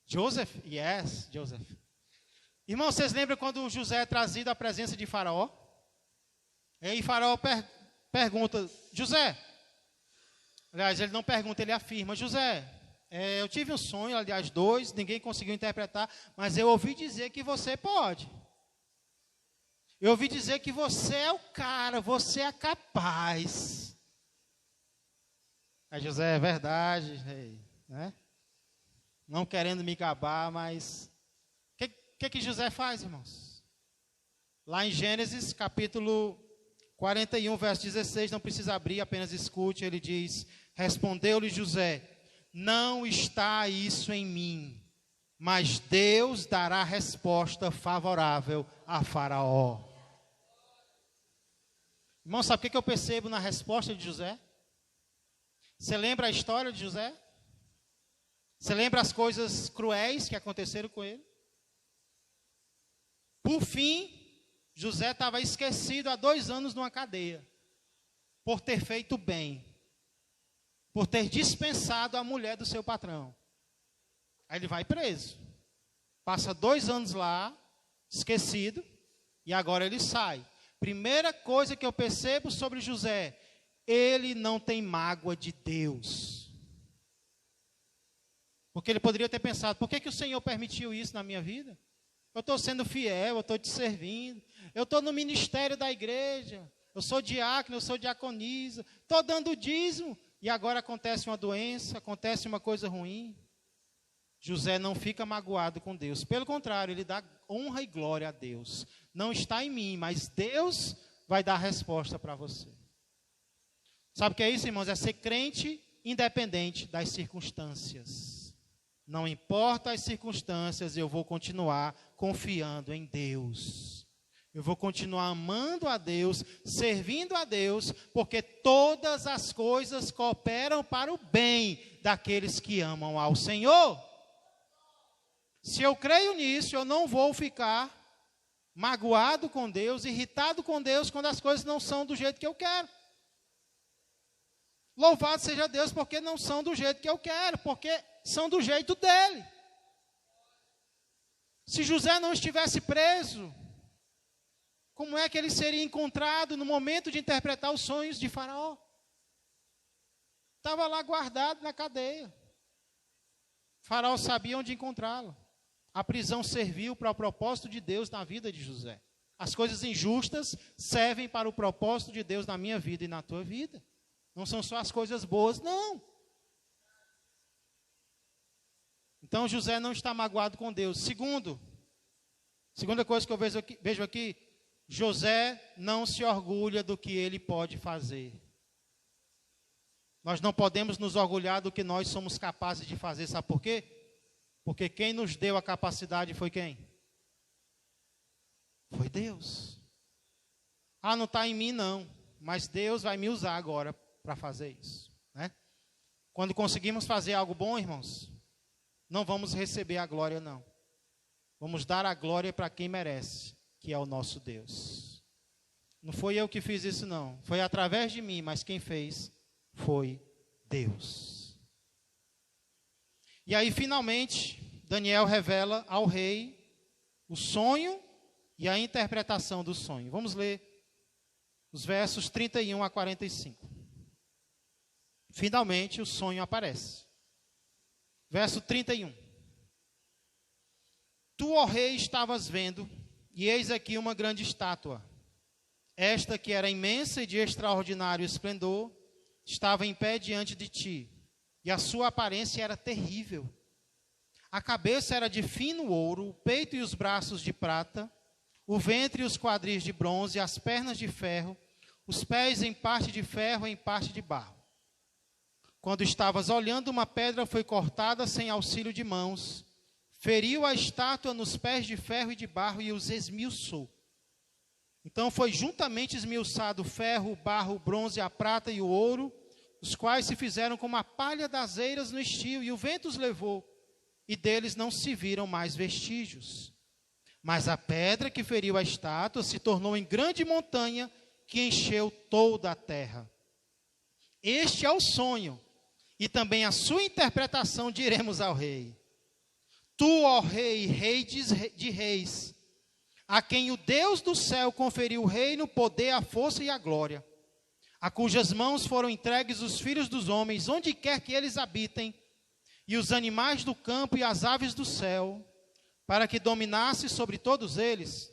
Joseph? Yes, Joseph. Irmãos, vocês lembram quando José é trazido à presença de Faraó? E aí Faraó pergunta, José, aliás, ele não pergunta, ele afirma, José, eu tive um sonho, aliás, 2, ninguém conseguiu interpretar, mas eu ouvi dizer que você pode. Eu ouvi dizer que você é o cara, você é capaz. Aí José, é verdade, né? Não querendo me gabar, mas o que José faz, irmãos? Lá em Gênesis, capítulo 41, verso 16, não precisa abrir, apenas escute, ele diz: respondeu-lhe José: não está isso em mim, mas Deus dará resposta favorável a Faraó. Irmão, sabe o que eu percebo na resposta de José? Você lembra a história de José? Você lembra as coisas cruéis que aconteceram com ele? Por fim, José estava esquecido há 2 anos numa cadeia, por ter feito bem, por ter dispensado a mulher do seu patrão. Aí ele vai preso, passa 2 anos lá, esquecido, e agora ele sai. Primeira coisa que eu percebo sobre José, ele não tem mágoa de Deus. Porque ele poderia ter pensado, por que o Senhor permitiu isso na minha vida? Eu estou sendo fiel, eu estou te servindo, eu estou no ministério da igreja, eu sou diácono, eu sou diaconisa, estou dando dízimo, e agora acontece uma doença, acontece uma coisa ruim. José não fica magoado com Deus, pelo contrário, ele dá honra e glória a Deus. Não está em mim, mas Deus vai dar a resposta para você. Sabe o que é isso, irmãos? É ser crente independente das circunstâncias. Não importa as circunstâncias, eu vou continuar confiando em Deus. Eu vou continuar amando a Deus, servindo a Deus, porque todas as coisas cooperam para o bem daqueles que amam ao Senhor. Se eu creio nisso, eu não vou ficar magoado com Deus, irritado com Deus, quando as coisas não são do jeito que eu quero. Louvado seja Deus, porque não são do jeito que eu quero, porque são do jeito dele. Se José não estivesse preso, como é que ele seria encontrado no momento de interpretar os sonhos de Faraó? Estava lá guardado na cadeia. Faraó sabia onde encontrá-lo. A prisão serviu para o propósito de Deus na vida de José. As coisas injustas servem para o propósito de Deus na minha vida e na tua vida. Não são só as coisas boas, não. Então José não está magoado com Deus. Segunda coisa que eu vejo aqui, José não se orgulha do que ele pode fazer. Nós não podemos nos orgulhar do que nós somos capazes de fazer. Sabe por quê? Porque quem nos deu a capacidade foi quem? Foi Deus. Ah, não está em mim não, mas Deus vai me usar agora para fazer isso, né? Quando conseguimos fazer algo bom, irmãos, não vamos receber a glória não. Vamos dar a glória para quem merece, que é o nosso Deus. Não foi eu que fiz isso não, foi através de mim, mas quem fez foi Deus. E aí finalmente Daniel revela ao rei o sonho e a interpretação do sonho. Vamos ler os versos 31 a 45. Finalmente o sonho aparece. Verso 31. Tu, ó rei, estavas vendo, e eis aqui uma grande estátua. Esta que era imensa e de extraordinário esplendor, estava em pé diante de ti, e a sua aparência era terrível. A cabeça era de fino ouro, o peito e os braços de prata, o ventre e os quadris de bronze, as pernas de ferro, os pés em parte de ferro e em parte de barro. Quando estavas olhando, uma pedra foi cortada sem auxílio de mãos, feriu a estátua nos pés de ferro e de barro e os esmiuçou. Então foi juntamente esmiuçado o ferro, o barro, o bronze, a prata e o ouro, os quais se fizeram como a palha das eiras no estio, e o vento os levou, e deles não se viram mais vestígios. Mas a pedra que feriu a estátua se tornou em grande montanha, que encheu toda a terra. Este é o sonho, e também a sua interpretação diremos ao rei. Tu, ó rei, rei de reis, a quem o Deus do céu conferiu o reino, o poder, a força e a glória, a cujas mãos foram entregues os filhos dos homens, onde quer que eles habitem, e os animais do campo e as aves do céu, para que dominasse sobre todos eles,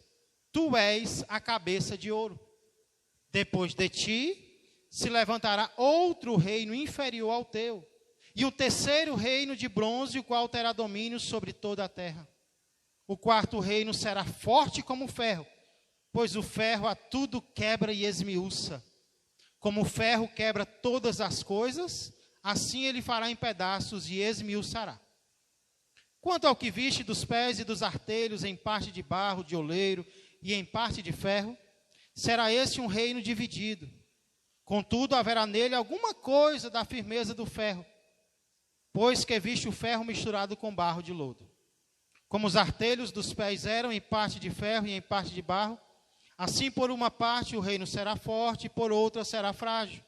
tu és a cabeça de ouro. Depois de ti se levantará outro reino inferior ao teu, e um terceiro reino de bronze, o qual terá domínio sobre toda a terra. O quarto reino será forte como o ferro, pois o ferro a tudo quebra e esmiuça. Como o ferro quebra todas as coisas, assim ele fará em pedaços e esmiuçará. Quanto ao que viste dos pés e dos artelhos, em parte de barro, de oleiro e em parte de ferro, será este um reino dividido. Contudo, haverá nele alguma coisa da firmeza do ferro, pois que viste o ferro misturado com barro de lodo. Como os artelhos dos pés eram em parte de ferro e em parte de barro, assim por uma parte o reino será forte e por outra será frágil.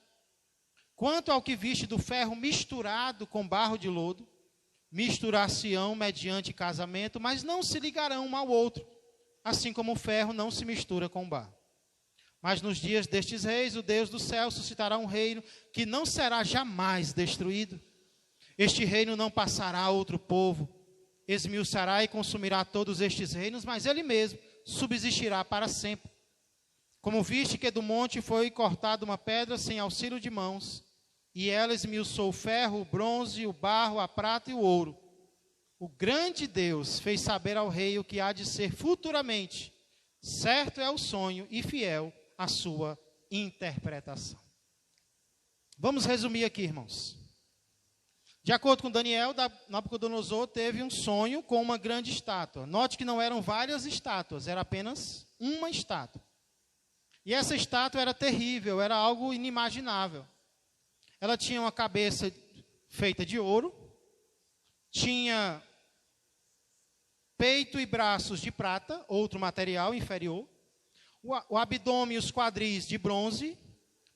Quanto ao que viste do ferro misturado com barro de lodo, misturar-se-ão mediante casamento, mas não se ligarão um ao outro, assim como o ferro não se mistura com o barro. Mas nos dias destes reis, o Deus do céu suscitará um reino que não será jamais destruído. Este reino não passará a outro povo, esmiuçará e consumirá todos estes reinos, mas ele mesmo subsistirá para sempre. Como viste que do monte foi cortada uma pedra sem auxílio de mãos, e ela esmiuçou o ferro, o bronze, o barro, a prata e o ouro. O grande Deus fez saber ao rei o que há de ser futuramente. Certo é o sonho e fiel a sua interpretação. Vamos resumir aqui, irmãos. De acordo com Daniel, Nabucodonosor teve um sonho com uma grande estátua. Note que não eram várias estátuas, era apenas uma estátua. E essa estátua era terrível, era algo inimaginável. Ela tinha uma cabeça feita de ouro, tinha peito e braços de prata, outro material inferior, o abdômen e os quadris de bronze,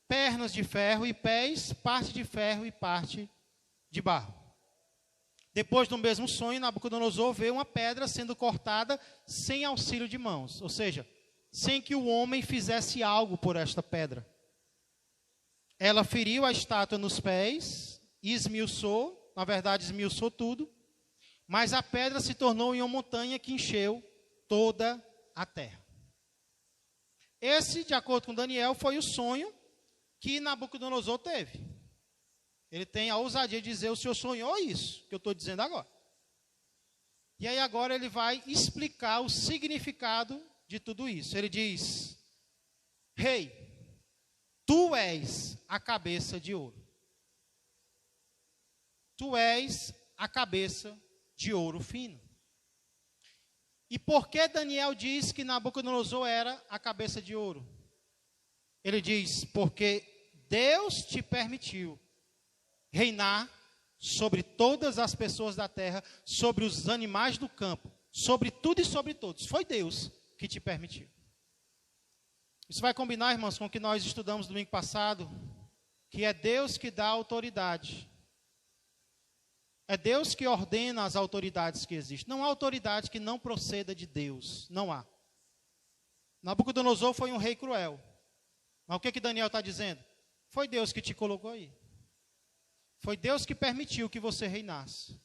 pernas de ferro e pés, parte de ferro e parte de barro. Depois do mesmo sonho, Nabucodonosor vê uma pedra sendo cortada sem auxílio de mãos, ou seja, sem que o homem fizesse algo por esta pedra. Ela feriu a estátua nos pés e esmiuçou, na verdade esmiuçou tudo, mas a pedra se tornou em uma montanha que encheu toda a terra. Esse, de acordo com Daniel, foi o sonho que Nabucodonosor teve. Ele tem a ousadia de dizer: o senhor sonhou isso que eu estou dizendo agora. E aí agora ele vai explicar o significado de tudo isso. Ele diz: rei, tu és a cabeça de ouro. Tu és a cabeça de ouro fino. E por que Daniel diz que Nabucodonosor era a cabeça de ouro? Ele diz: porque Deus te permitiu reinar sobre todas as pessoas da terra, sobre os animais do campo, sobre tudo e sobre todos. Foi Deus que te permitiu. Isso vai combinar, irmãos, com o que nós estudamos domingo passado, que é Deus que dá autoridade. É Deus que ordena as autoridades que existem. Não há autoridade que não proceda de Deus. Não há. Nabucodonosor foi um rei cruel. Mas o que Daniel está dizendo? Foi Deus que te colocou aí. Foi Deus que permitiu que você reinasse.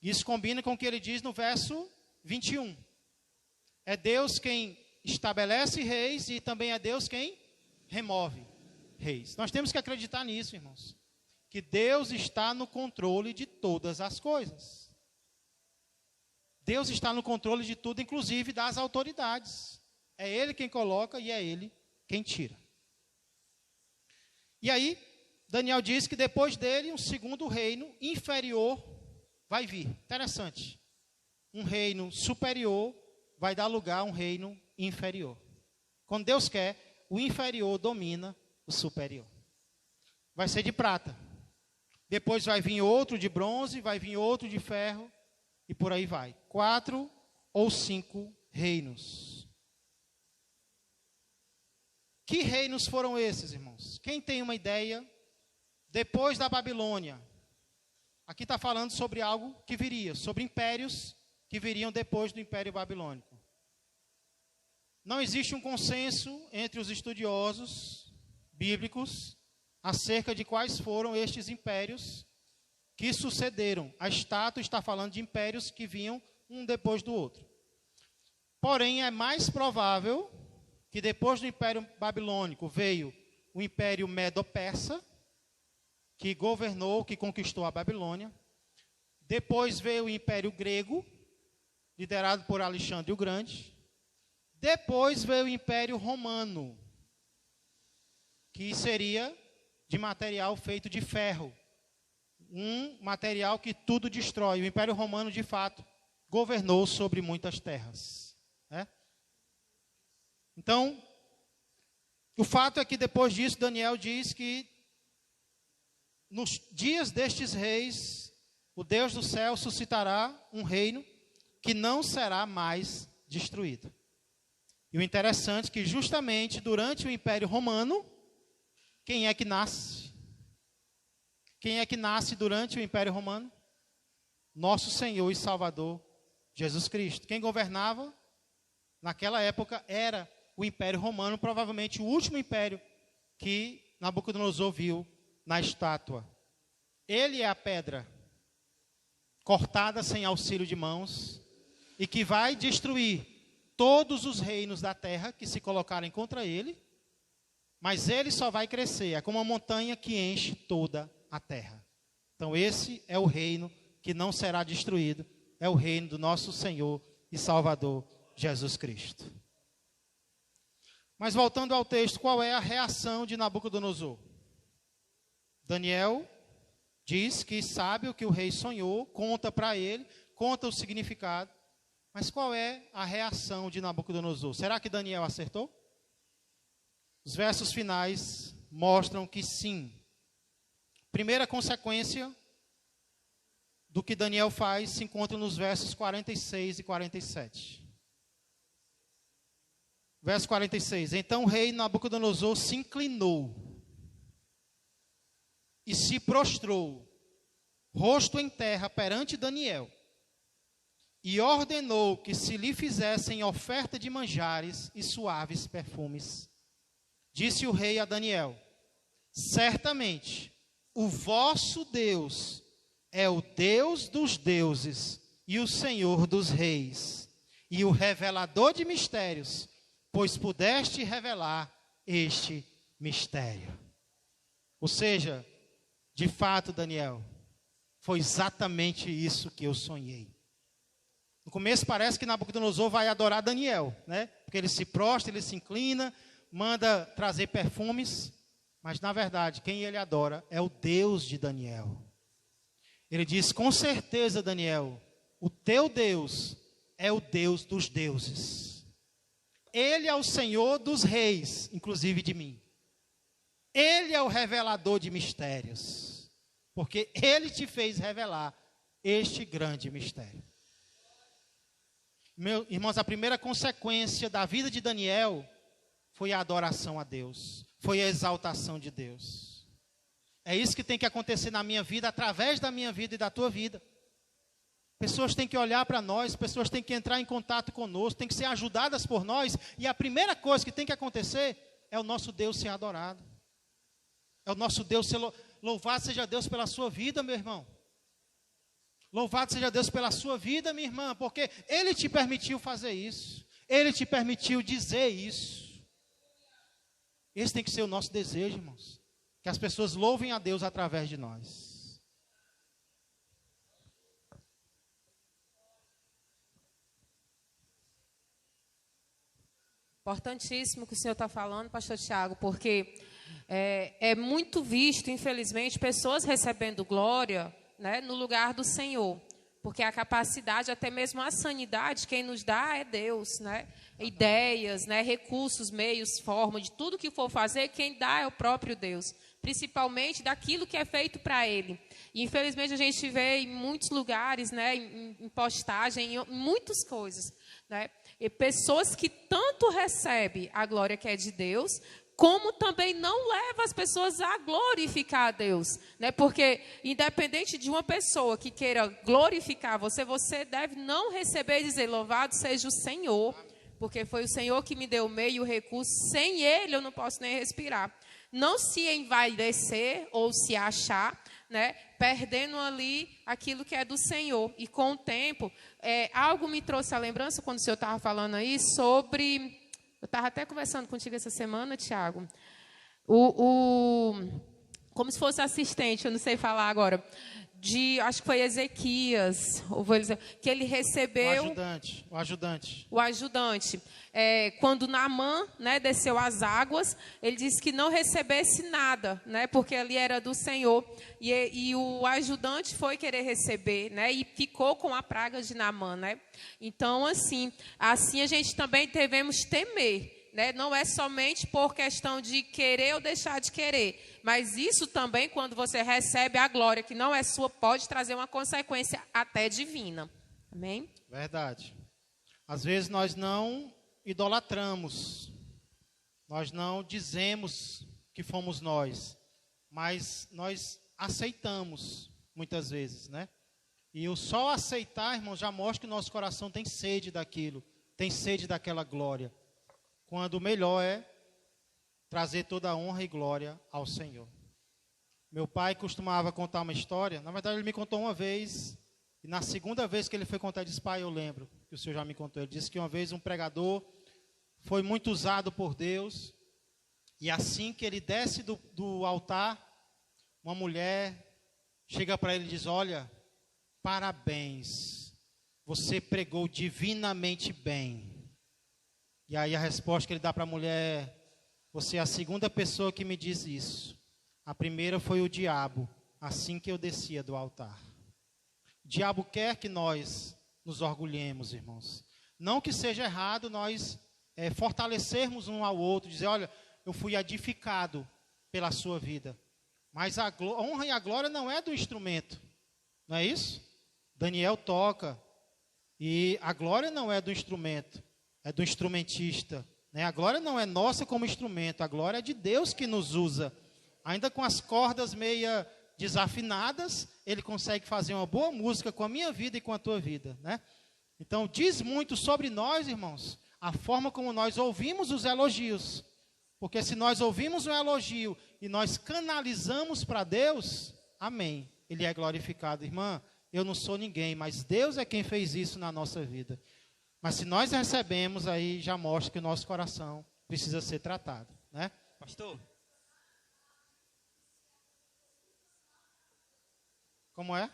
Isso combina com o que ele diz no verso 21. É Deus quem estabelece reis e também é Deus quem remove reis. Nós temos que acreditar nisso, irmãos. Que Deus está no controle de todas as coisas. Deus está no controle de tudo, inclusive das autoridades. É Ele quem coloca e é Ele quem tira. E aí, Daniel diz que depois dele, um segundo reino inferior vai vir. Interessante. Um reino superior vai dar lugar a um reino inferior. Quando Deus quer, o inferior domina o superior. Vai ser de prata. Depois vai vir outro de bronze, vai vir outro de ferro, e por aí vai. 4 ou 5 reinos. Que reinos foram esses, irmãos? Quem tem uma ideia? Depois da Babilônia. Aqui está falando sobre algo que viria, sobre impérios que viriam depois do Império Babilônico. Não existe um consenso entre os estudiosos bíblicos acerca de quais foram estes impérios que sucederam. A estátua está falando de impérios que vinham um depois do outro. Porém, é mais provável que depois do Império Babilônico veio o Império Medo-Persa, que governou, que conquistou a Babilônia. Depois veio o Império Grego, liderado por Alexandre o Grande. Depois veio o Império Romano, que seria de material feito de ferro. Um material que tudo destrói. O Império Romano, de fato, governou sobre muitas terras. Né? Então, o fato é que depois disso, Daniel diz que nos dias destes reis, o Deus do céu suscitará um reino que não será mais destruído. E o interessante é que justamente durante o Império Romano, quem é que nasce? Quem é que nasce durante o Império Romano? Nosso Senhor e Salvador, Jesus Cristo. Quem governava naquela época era o Império Romano, provavelmente o último império que Nabucodonosor viu na estátua. Ele é a pedra cortada sem auxílio de mãos e que vai destruir todos os reinos da terra que se colocarem contra ele, mas ele só vai crescer. É como uma montanha que enche toda a terra. Então esse é o reino que não será destruído, é o reino do nosso Senhor e Salvador Jesus Cristo. Mas voltando ao texto, qual é a reação de Nabucodonosor? Daniel diz que sabe o que o rei sonhou, conta para ele, conta o significado. Mas qual é a reação de Nabucodonosor? Será que Daniel acertou? Os versos finais mostram que sim. Primeira consequência do que Daniel faz se encontra nos versos 46 e 47. Verso 46. Então o rei Nabucodonosor se inclinou e se prostrou, rosto em terra perante Daniel, e ordenou que se lhe fizessem oferta de manjares e suaves perfumes. Disse o rei a Daniel: certamente o vosso Deus é o Deus dos deuses e o Senhor dos reis, e o revelador de mistérios, pois pudeste revelar este mistério. Ou seja, de fato, Daniel, foi exatamente isso que eu sonhei. No começo parece que Nabucodonosor vai adorar Daniel, né? Porque ele se prostra, ele se inclina, manda trazer perfumes, mas na verdade quem ele adora é o Deus de Daniel. Ele diz: com certeza, Daniel, o teu Deus é o Deus dos deuses. Ele é o Senhor dos reis, inclusive de mim. Ele é o revelador de mistérios, porque ele te fez revelar este grande mistério. Meus irmãos, a primeira consequência da vida de Daniel foi a adoração a Deus, foi a exaltação de Deus. É isso que tem que acontecer na minha vida, através da minha vida e da tua vida. Pessoas têm que olhar para nós, pessoas têm que entrar em contato conosco, têm que ser ajudadas por nós, e a primeira coisa que tem que acontecer é o nosso Deus ser adorado. É o nosso Deus ser louvado seja Deus pela sua vida, meu irmão. Louvado seja Deus pela sua vida, minha irmã, porque Ele te permitiu fazer isso. Ele te permitiu dizer isso. Esse tem que ser o nosso desejo, irmãos. Que as pessoas louvem a Deus através de nós.
Importantíssimo o que o senhor está falando, pastor Tiago, porque é muito visto, infelizmente, pessoas recebendo glória, né, no lugar do Senhor. Porque a capacidade, até mesmo a sanidade, quem nos dá é Deus, né? Ideias, né, recursos, meios, forma, de tudo que for fazer, quem dá é o próprio Deus. Principalmente daquilo que é feito para Ele. E, infelizmente, a gente vê em muitos lugares, né, em postagem, em muitas coisas, né? E pessoas que tanto recebem a glória que é de Deus, como também não leva as pessoas a glorificar a Deus, né? Porque independente de uma pessoa que queira glorificar você, você deve não receber e dizer: louvado seja o Senhor, porque foi o Senhor que me deu o meio e o recurso, sem Ele eu não posso nem respirar. Não se envaidecer ou se achar, né, perdendo ali aquilo que é do Senhor. E com o tempo, algo me trouxe a lembrança, quando o senhor estava falando aí, sobre... Eu estava até conversando contigo essa semana, Tiago. Como se fosse assistente, eu não sei falar agora, acho que foi Ezequias, que ele recebeu...
O ajudante.
O ajudante. Quando Naamã, né, desceu as águas, ele disse que não recebesse nada, né, porque ali era do Senhor. E o ajudante foi querer receber, né, e ficou com a praga de Naamã, né? Então, assim a gente também devemos temer. Né? Não é somente por questão de querer ou deixar de querer, mas isso também, quando você recebe a glória que não é sua, pode trazer uma consequência até divina. Amém?
Verdade. Às vezes nós não idolatramos, nós não dizemos que fomos nós, mas nós aceitamos muitas vezes, né? E o só aceitar, irmão, já mostra que o nosso coração tem sede daquilo, tem sede daquela glória. Quando o melhor é trazer toda a honra e glória ao Senhor. Meu pai costumava contar uma história, na verdade ele me contou uma vez, e na segunda vez que ele foi contar, ele disse: pai, eu lembro que o senhor já me contou. Ele disse que uma vez um pregador foi muito usado por Deus, e assim que ele desce do altar, uma mulher chega para ele e diz: olha, parabéns, você pregou divinamente bem. E aí a resposta que ele dá para a mulher: você é a segunda pessoa que me diz isso. A primeira foi o diabo, assim que eu descia do altar. O diabo quer que nós nos orgulhemos, irmãos. Não que seja errado nós fortalecermos um ao outro, dizer: olha, eu fui edificado pela sua vida. Mas a honra e a glória não é do instrumento, não é isso? Daniel toca, e a glória não é do instrumento, é do instrumentista, né? A glória não é nossa como instrumento, a glória é de Deus que nos usa. Ainda com as cordas meia desafinadas, ele consegue fazer uma boa música com a minha vida e com a tua vida, né? Então, diz muito sobre nós, irmãos, a forma como nós ouvimos os elogios. Porque se nós ouvimos um elogio e nós canalizamos para Deus, amém, ele é glorificado. Irmã, eu não sou ninguém, mas Deus é quem fez isso na nossa vida. Mas se nós recebemos, aí já mostra que o nosso coração precisa ser tratado, né?
Pastor?
Como é?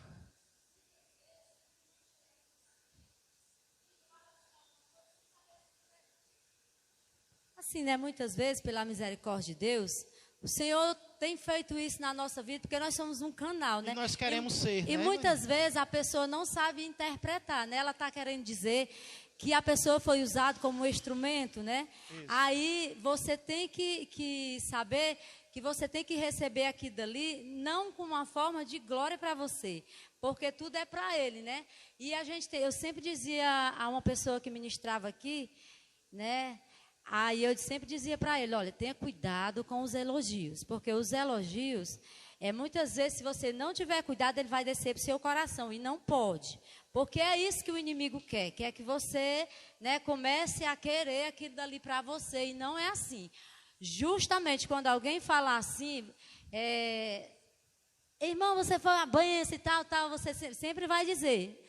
Assim, né? Muitas vezes, pela misericórdia de Deus, o Senhor tem feito isso na nossa vida, porque nós somos um canal, né?
E nós queremos ser, né?
E muitas vezes a pessoa não sabe interpretar, né? Ela está querendo dizer que a pessoa foi usada como instrumento, né? Isso. Aí você tem que saber que você tem que receber aqui dali, não com uma forma de glória para você, porque tudo é para Ele, né? E eu sempre dizia a uma pessoa que ministrava aqui, né? Aí eu sempre dizia para ele: olha, tenha cuidado com os elogios, porque os elogios, muitas vezes, se você não tiver cuidado, ele vai descer para o seu coração, e não pode. Porque é isso que o inimigo quer que você, né, comece a querer aquilo dali para você, e não é assim. Justamente quando alguém fala assim, irmão, você foi uma benção e tal, você sempre vai dizer: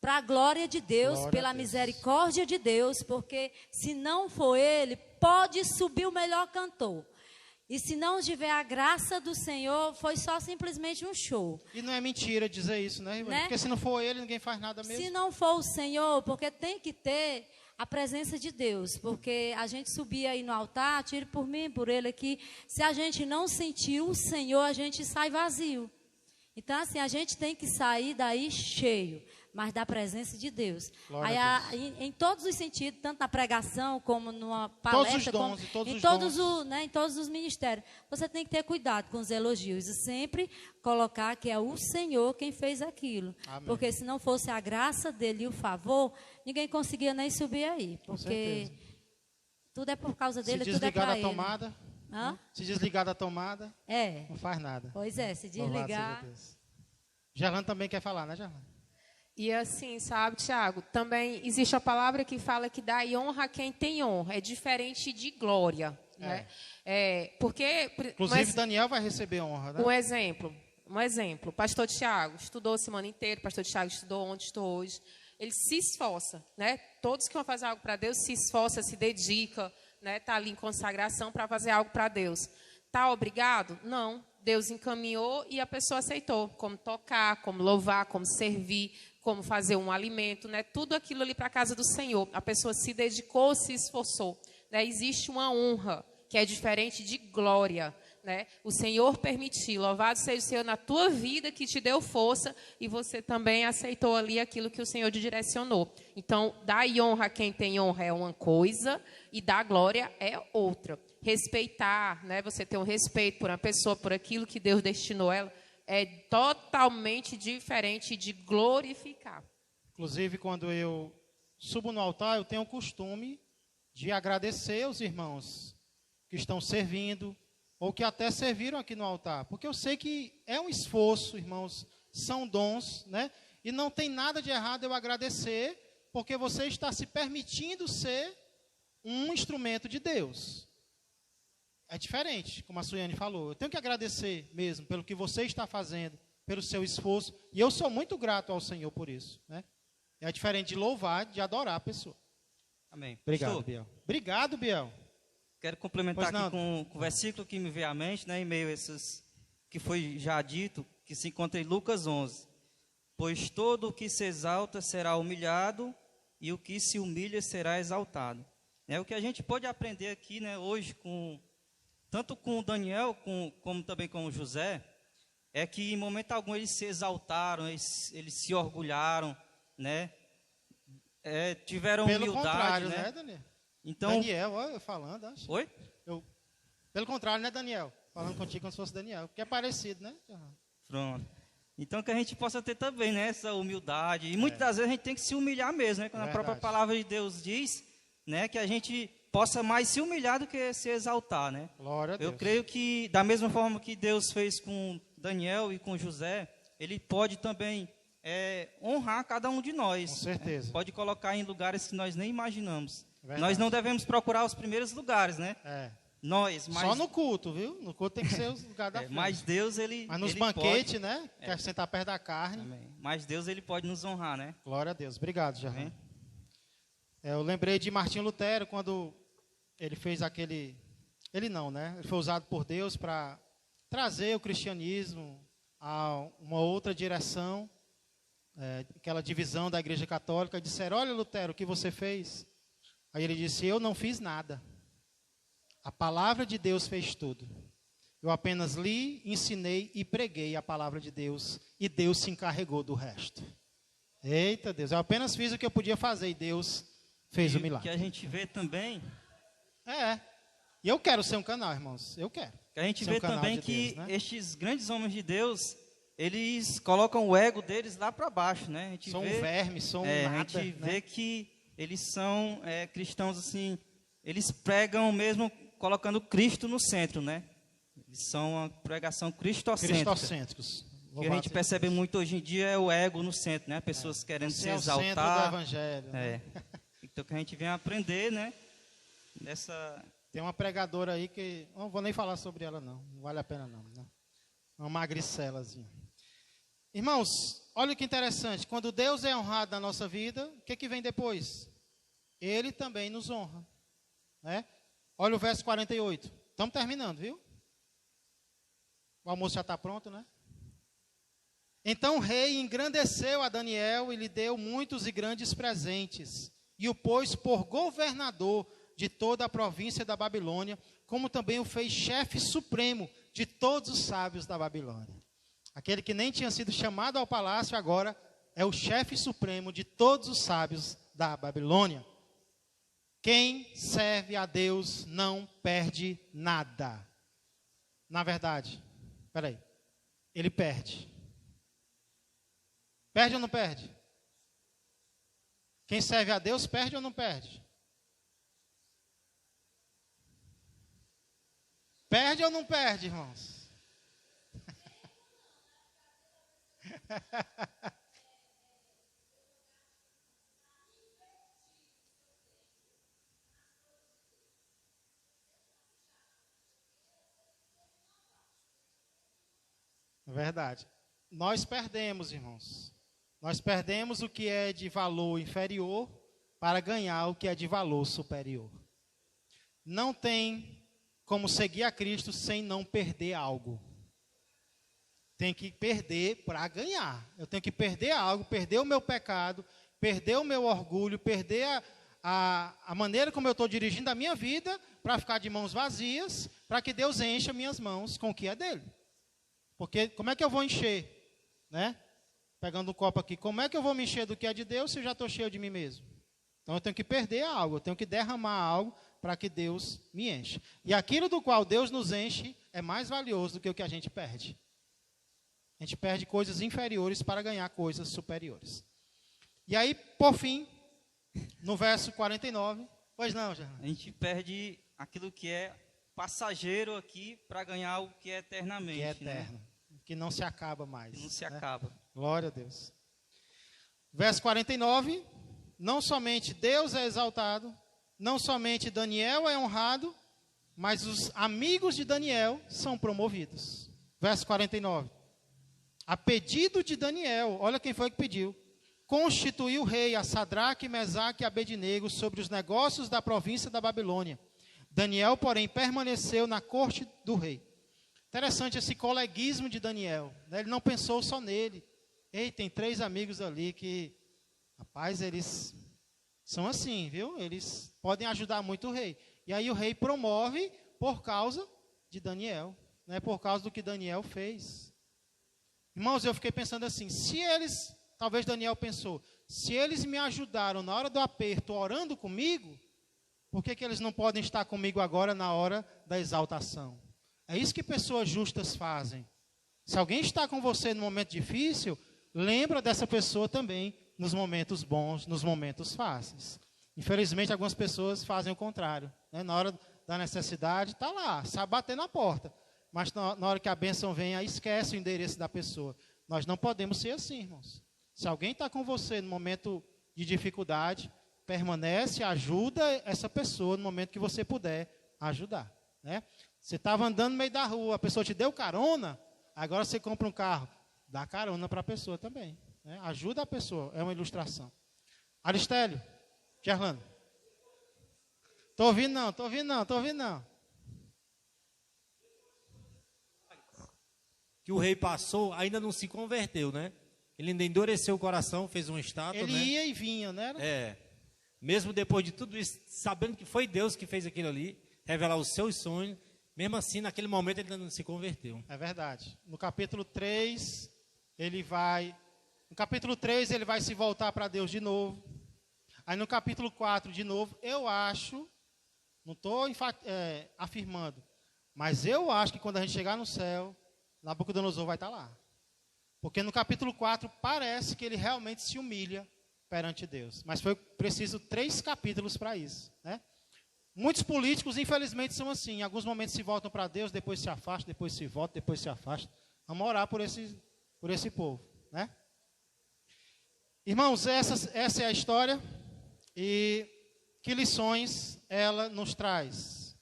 para a glória de Deus, pela misericórdia de Deus, porque se não for Ele, pode subir o melhor cantor. E se não tiver a graça do Senhor, foi só simplesmente um show.
E não é mentira dizer isso, né? Porque se não for Ele, ninguém faz nada mesmo.
Se não for o Senhor, porque tem que ter a presença de Deus. Porque a gente subir aí no altar, tire por mim, por ele aqui. Se a gente não sentir o Senhor, a gente sai vazio. Então, assim, a gente tem que sair daí cheio, mas da presença de Deus. Aí, em todos os sentidos, tanto na pregação como numa palestra, em todos os ministérios, você tem que ter cuidado com os elogios e sempre colocar que é o Senhor quem fez aquilo. Amém. Porque se não fosse a graça dele e o favor, ninguém conseguia nem subir aí, porque tudo é por causa dele, tudo é para ele.
Se desligar da tomada, não faz nada.
Pois é, se desligar.
Gerlane também quer falar, né, Gerlane?
E assim, sabe, Tiago, também existe a palavra que fala que dá honra a quem tem honra. É diferente de glória, né? Porque,
inclusive, Daniel vai receber honra, né?
Um exemplo. Um exemplo, o pastor Tiago estudou a semana inteira, o pastor Tiago estudou ontem, estou hoje. Ele se esforça, né? Todos que vão fazer algo para Deus se esforça, se dedica, né? Tá ali em consagração para fazer algo para Deus. Tá obrigado? Não. Deus encaminhou e a pessoa aceitou. Como tocar, como louvar, como servir, como fazer um alimento, né? Tudo aquilo ali para a casa do Senhor. A pessoa se dedicou, se esforçou. Né? Existe uma honra que é diferente de glória. Né? O Senhor permitiu, louvado seja o Senhor na tua vida que te deu força e você também aceitou ali aquilo que o Senhor te direcionou. Então, dar honra a quem tem honra é uma coisa e dar glória é outra. Respeitar, né? Você ter um respeito por uma pessoa, por aquilo que Deus destinou ela, é totalmente diferente de glorificar.
Inclusive, quando eu subo no altar, eu tenho o costume de agradecer os irmãos que estão servindo, ou que até serviram aqui no altar, porque eu sei que é um esforço, irmãos, são dons, né? E não tem nada de errado eu agradecer, porque você está se permitindo ser um instrumento de Deus. É diferente, como a Suiane falou. Eu tenho que agradecer mesmo pelo que você está fazendo, pelo seu esforço, e eu sou muito grato ao Senhor por isso, né? É diferente de louvar, de adorar a pessoa.
Amém.
Obrigado, Biel. Obrigado, Biel.
Quero complementar aqui com o versículo que me veio à mente, né, em meio a esses que foi já dito, que se encontra em Lucas 11. Pois todo o que se exalta será humilhado, e o que se humilha será exaltado. É o que a gente pode aprender aqui, né, hoje, tanto com o Daniel, como também com o José, é que em momento algum eles se exaltaram, eles se orgulharam, né, tiveram
Pelo
humildade. Pelo
contrário, né, Daniel?
Então,
Daniel, olha, falando, acho.
Oi?
Pelo contrário, né, Daniel? Falando contigo como se fosse Daniel, porque é parecido, né?
Pronto. Então, que a gente possa ter também, né, essa humildade. E muitas das vezes a gente tem que se humilhar mesmo, né? Quando a própria palavra de Deus diz, né, que a gente possa mais se humilhar do que se exaltar, né?
Glória a Deus.
Eu creio que, da mesma forma que Deus fez com Daniel e com José, Ele pode também honrar cada um de nós.
Com certeza.
Pode colocar em lugares que nós nem imaginamos.
Verdade.
Nós não devemos procurar os primeiros lugares, né? Mas
só no culto, viu? No culto tem que ser os lugares da frente.
Mas Deus, Mas
nos banquetes, né? Quer sentar perto da carne.
Amém. Mas Deus, Ele pode nos honrar, né?
Glória a Deus. Obrigado, Jardim. Eu lembrei de Martinho Lutero, quando ele fez aquele... Ele não, né? Ele foi usado por Deus para trazer o cristianismo a uma outra direção, aquela divisão da Igreja Católica. Disseram, olha, Lutero, o que você fez? Aí ele disse, eu não fiz nada. A palavra de Deus fez tudo. Eu apenas li, ensinei e preguei a palavra de Deus. E Deus se encarregou do resto. Eita Deus, eu apenas fiz o que eu podia fazer e Deus fez o milagre.
Que a gente vê também...
E eu quero ser um canal, irmãos. Eu quero.
Que a gente vê também que Deus, né? Estes grandes homens de Deus, eles colocam o ego deles lá para baixo, né? A gente
são um verme, são nada.
A gente vê que eles são cristãos assim, eles pregam mesmo colocando Cristo no centro, né? Eles são uma pregação cristocêntricos. O que a gente percebe muito hoje em dia é o ego no centro, né? Pessoas querendo se exaltar. É o centro
do evangelho. Né?
Então que a gente vem aprender, né?
Tem uma pregadora aí que não vou nem falar sobre ela não vale a pena não, né? Uma magricelazinha. Irmãos, olha que interessante, quando Deus é honrado na nossa vida, o que vem depois? Ele também nos honra, né? Olha o verso 48, estamos terminando, viu? O almoço já está pronto, né? Então o rei engrandeceu a Daniel e lhe deu muitos e grandes presentes, e o pôs por governador de toda a província da Babilônia, como também o fez chefe supremo de todos os sábios da Babilônia. Aquele que nem tinha sido chamado ao palácio, agora é o chefe supremo de todos os sábios da Babilônia. Quem serve a Deus não perde nada. Na verdade, ele perde. Perde ou não perde? Quem serve a Deus perde ou não perde? Perde ou não perde, irmãos? É verdade. Nós perdemos, irmãos. Nós perdemos o que é de valor inferior para ganhar o que é de valor superior. Não tem como seguir a Cristo sem não perder algo. Tem que perder para ganhar. Eu tenho que perder algo, perder o meu pecado, perder o meu orgulho, perder a maneira como eu estou dirigindo a minha vida para ficar de mãos vazias, para que Deus encha minhas mãos com o que é dele. Porque como é que eu vou encher? Né? Pegando um copo aqui, como é que eu vou me encher do que é de Deus se eu já estou cheio de mim mesmo? Então eu tenho que perder algo, eu tenho que derramar algo para que Deus me enche. E aquilo do qual Deus nos enche é mais valioso do que o que a gente perde. A gente perde coisas inferiores para ganhar coisas superiores. E aí, por fim, no verso 49, pois não, Gerardo?
A gente perde aquilo que é passageiro aqui para ganhar o que é eternamente.
Que é eterno, né? Que não se acaba mais.
Que não se
né?
acaba.
Glória a Deus. Verso 49, não somente Deus é exaltado, não somente Daniel é honrado, mas os amigos de Daniel são promovidos. Verso 49. A pedido de Daniel, olha quem foi que pediu, constituiu o rei a Sadraque, Mesaque e Abednego sobre os negócios da província da Babilônia. Daniel, porém, permaneceu na corte do rei. Interessante esse coleguismo de Daniel, né? Ele não pensou só nele. Ei, tem 3 amigos ali que, rapaz, eles são assim, viu? Eles podem ajudar muito o rei. E aí o rei promove por causa de Daniel, né? Por causa do que Daniel fez. Irmãos, eu fiquei pensando assim, se eles, talvez Daniel pensou, se eles me ajudaram na hora do aperto, orando comigo, por que eles não podem estar comigo agora na hora da exaltação? É isso que pessoas justas fazem. Se alguém está com você no momento difícil, lembra dessa pessoa também nos momentos bons, nos momentos fáceis. Infelizmente, algumas pessoas fazem o contrário. Né? Na hora da necessidade, está lá, sabe bater na porta. Mas na hora que a bênção vem, aí esquece o endereço da pessoa. Nós não podemos ser assim, irmãos. Se alguém está com você no momento de dificuldade, permanece, ajuda essa pessoa no momento que você puder ajudar. Né? Você estava andando no meio da rua, a pessoa te deu carona, agora você compra um carro, dá carona para a pessoa também. Né? Ajuda a pessoa, é uma ilustração. Aristélio, Gerlando. Estou ouvindo não.
Que o rei passou, ainda não se converteu, né? Ele ainda endureceu o coração, fez uma estátua,
Ele
né?
ia e vinha, né?
Mesmo depois de tudo isso, sabendo que foi Deus que fez aquilo ali, revelar os seus sonhos, mesmo assim, naquele momento, ele ainda não se converteu.
É verdade. No capítulo 3, ele vai se voltar para Deus de novo. Aí no capítulo 4, de novo, eu acho, não estou afirmando, mas eu acho que quando a gente chegar no céu, Nabucodonosor vai estar lá. Porque no capítulo 4 parece que ele realmente se humilha perante Deus. Mas foi preciso 3 capítulos para isso. Né? Muitos políticos, infelizmente, são assim. Em alguns momentos se voltam para Deus, depois se afastam, depois se voltam, depois se afastam. Vamos orar por esse povo. Né? Irmãos, essa é a história. E que lições ela nos traz?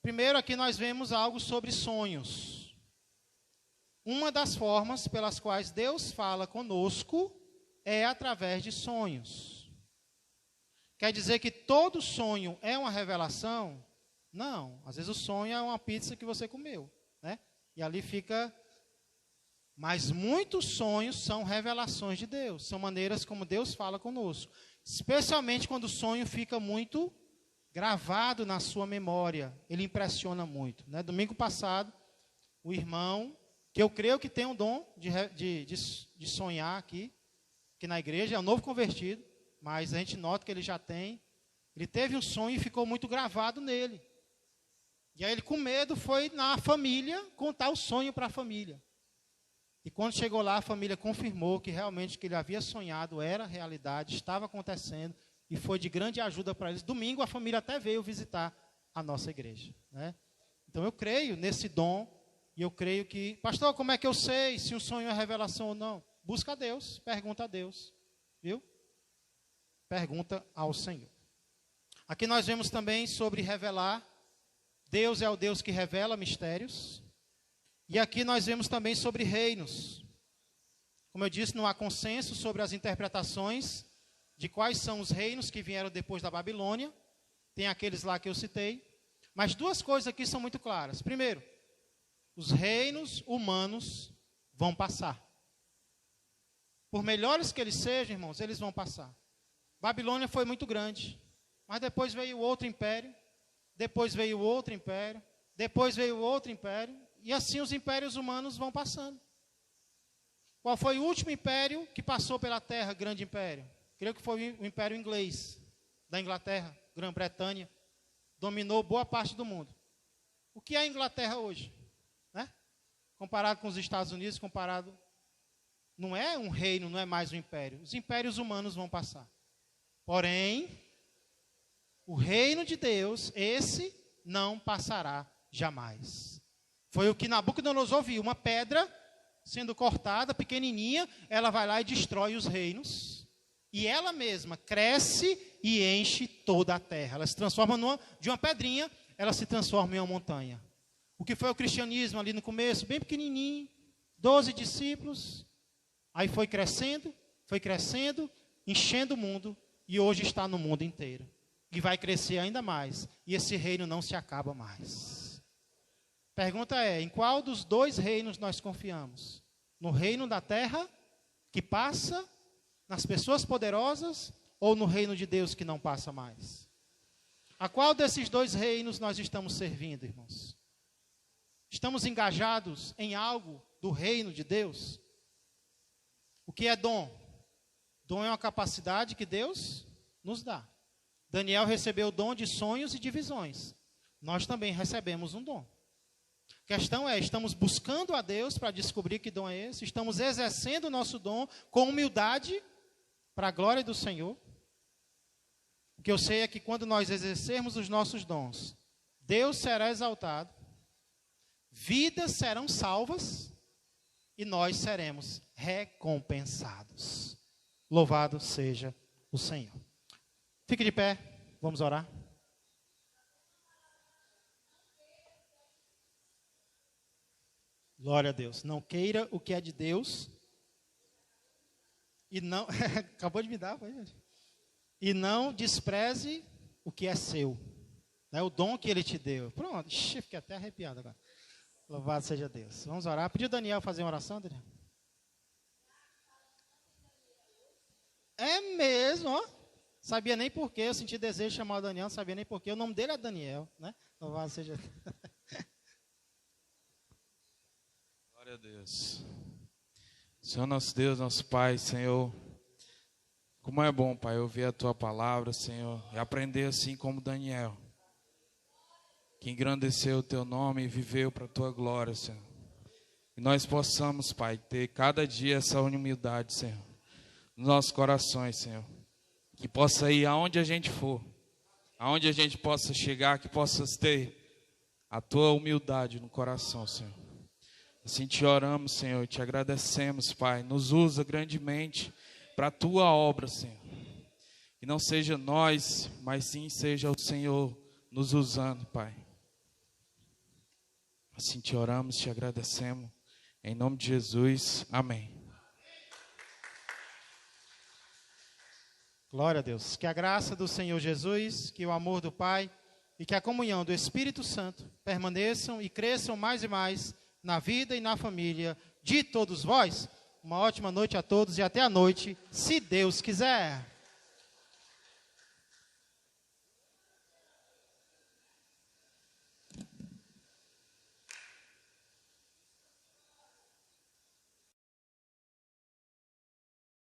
Primeiro, aqui nós vemos algo sobre sonhos. Uma das formas pelas quais Deus fala conosco é através de sonhos. Quer dizer que todo sonho é uma revelação? Não. Às vezes o sonho é uma pizza que você comeu, né? E ali fica... Mas muitos sonhos são revelações de Deus. São maneiras como Deus fala conosco. Especialmente quando o sonho fica muito gravado na sua memória. Ele impressiona muito, né? Domingo passado, o irmão... que eu creio que tem um dom de sonhar aqui na igreja, é um novo convertido, mas a gente nota que ele já tem. Ele teve um sonho e ficou muito gravado nele. E aí ele, com medo, foi na família contar o sonho para a família. E quando chegou lá, a família confirmou que realmente o que ele havia sonhado era realidade, estava acontecendo, e foi de grande ajuda para eles. Domingo, a família até veio visitar a nossa igreja. Né? Então, eu creio nesse dom. E eu creio que, pastor, como é que eu sei se um sonho é revelação ou não? Busca a Deus, pergunta a Deus, viu? Pergunta ao Senhor. Aqui nós vemos também sobre revelar. Deus é o Deus que revela mistérios. E aqui nós vemos também sobre reinos. Como eu disse, não há consenso sobre as interpretações de quais são os reinos que vieram depois da Babilônia. Tem aqueles lá que eu citei. Mas duas coisas aqui são muito claras. Primeiro, os reinos humanos vão passar. Por melhores que eles sejam, irmãos, eles vão passar. Babilônia foi muito grande. Mas depois veio outro império. Depois veio outro império. Depois veio outro império. E assim os impérios humanos vão passando. Qual foi o último império que passou pela terra, grande império? Creio que foi o Império Inglês, da Inglaterra, Grã-Bretanha. Dominou boa parte do mundo. O que é a Inglaterra hoje? Né? Comparado com os Estados Unidos, comparado... Não é um reino, não é mais um império. Os impérios humanos vão passar. Porém, o reino de Deus, esse não passará jamais. Foi o que Nabucodonosor viu, uma pedra sendo cortada, pequenininha, ela vai lá e destrói os reinos. E ela mesma cresce e enche toda a terra. Ela se transforma de uma pedrinha, ela se transforma em uma montanha. O que foi o cristianismo ali no começo, bem pequenininho, 12 discípulos, aí foi crescendo, enchendo o mundo, e hoje está no mundo inteiro. E vai crescer ainda mais, e esse reino não se acaba mais. Pergunta é, em qual dos dois reinos nós confiamos? No reino da terra, que passa, nas pessoas poderosas, ou no reino de Deus que não passa mais? A qual desses dois reinos nós estamos servindo, irmãos? Estamos engajados em algo do reino de Deus? O que é dom? Dom é uma capacidade que Deus nos dá. Daniel recebeu o dom de sonhos e de visões. Nós também recebemos um dom. A questão é, estamos buscando a Deus para descobrir que dom é esse? Estamos exercendo o nosso dom com humildade para a glória do Senhor? O que eu sei é que quando nós exercermos os nossos dons, Deus será exaltado, vidas serão salvas e nós seremos recompensados. Louvado seja o Senhor. Fique de pé, vamos orar. Glória a Deus. Não queira o que é de Deus. E não... Acabou de me dar, foi, gente? E não despreze o que é seu. Né? O dom que Ele te deu. Pronto. Ixi, fiquei até arrepiado agora. Louvado seja Deus. Vamos orar. Pediu Daniel fazer uma oração, Daniel? É mesmo, ó. Sabia nem porquê. Eu senti desejo de chamar o Daniel. Não sabia nem porquê. O nome dele é Daniel, né? Louvado seja Deus.
Glória a Deus. Senhor nosso Deus, nosso Pai, Senhor, como é bom, Pai, ouvir a Tua palavra, Senhor, e aprender assim como Daniel, que engrandeceu o Teu nome e viveu para a Tua glória, Senhor. E nós possamos, Pai, ter cada dia essa humildade, Senhor, nos nossos corações, Senhor, que possa ir aonde a gente for, aonde a gente possa chegar, que possas ter a Tua humildade no coração, Senhor. Assim te oramos, Senhor, te agradecemos, Pai. Nos usa grandemente para a Tua obra, Senhor. Que não seja nós, mas sim seja o Senhor nos usando, Pai. Assim te oramos, te agradecemos. Em nome de Jesus, amém.
Glória a Deus. Que a graça do Senhor Jesus, que o amor do Pai e que a comunhão do Espírito Santo permaneçam e cresçam mais e mais na vida e na família de todos vós. Uma ótima noite a todos e até a noite, se Deus quiser.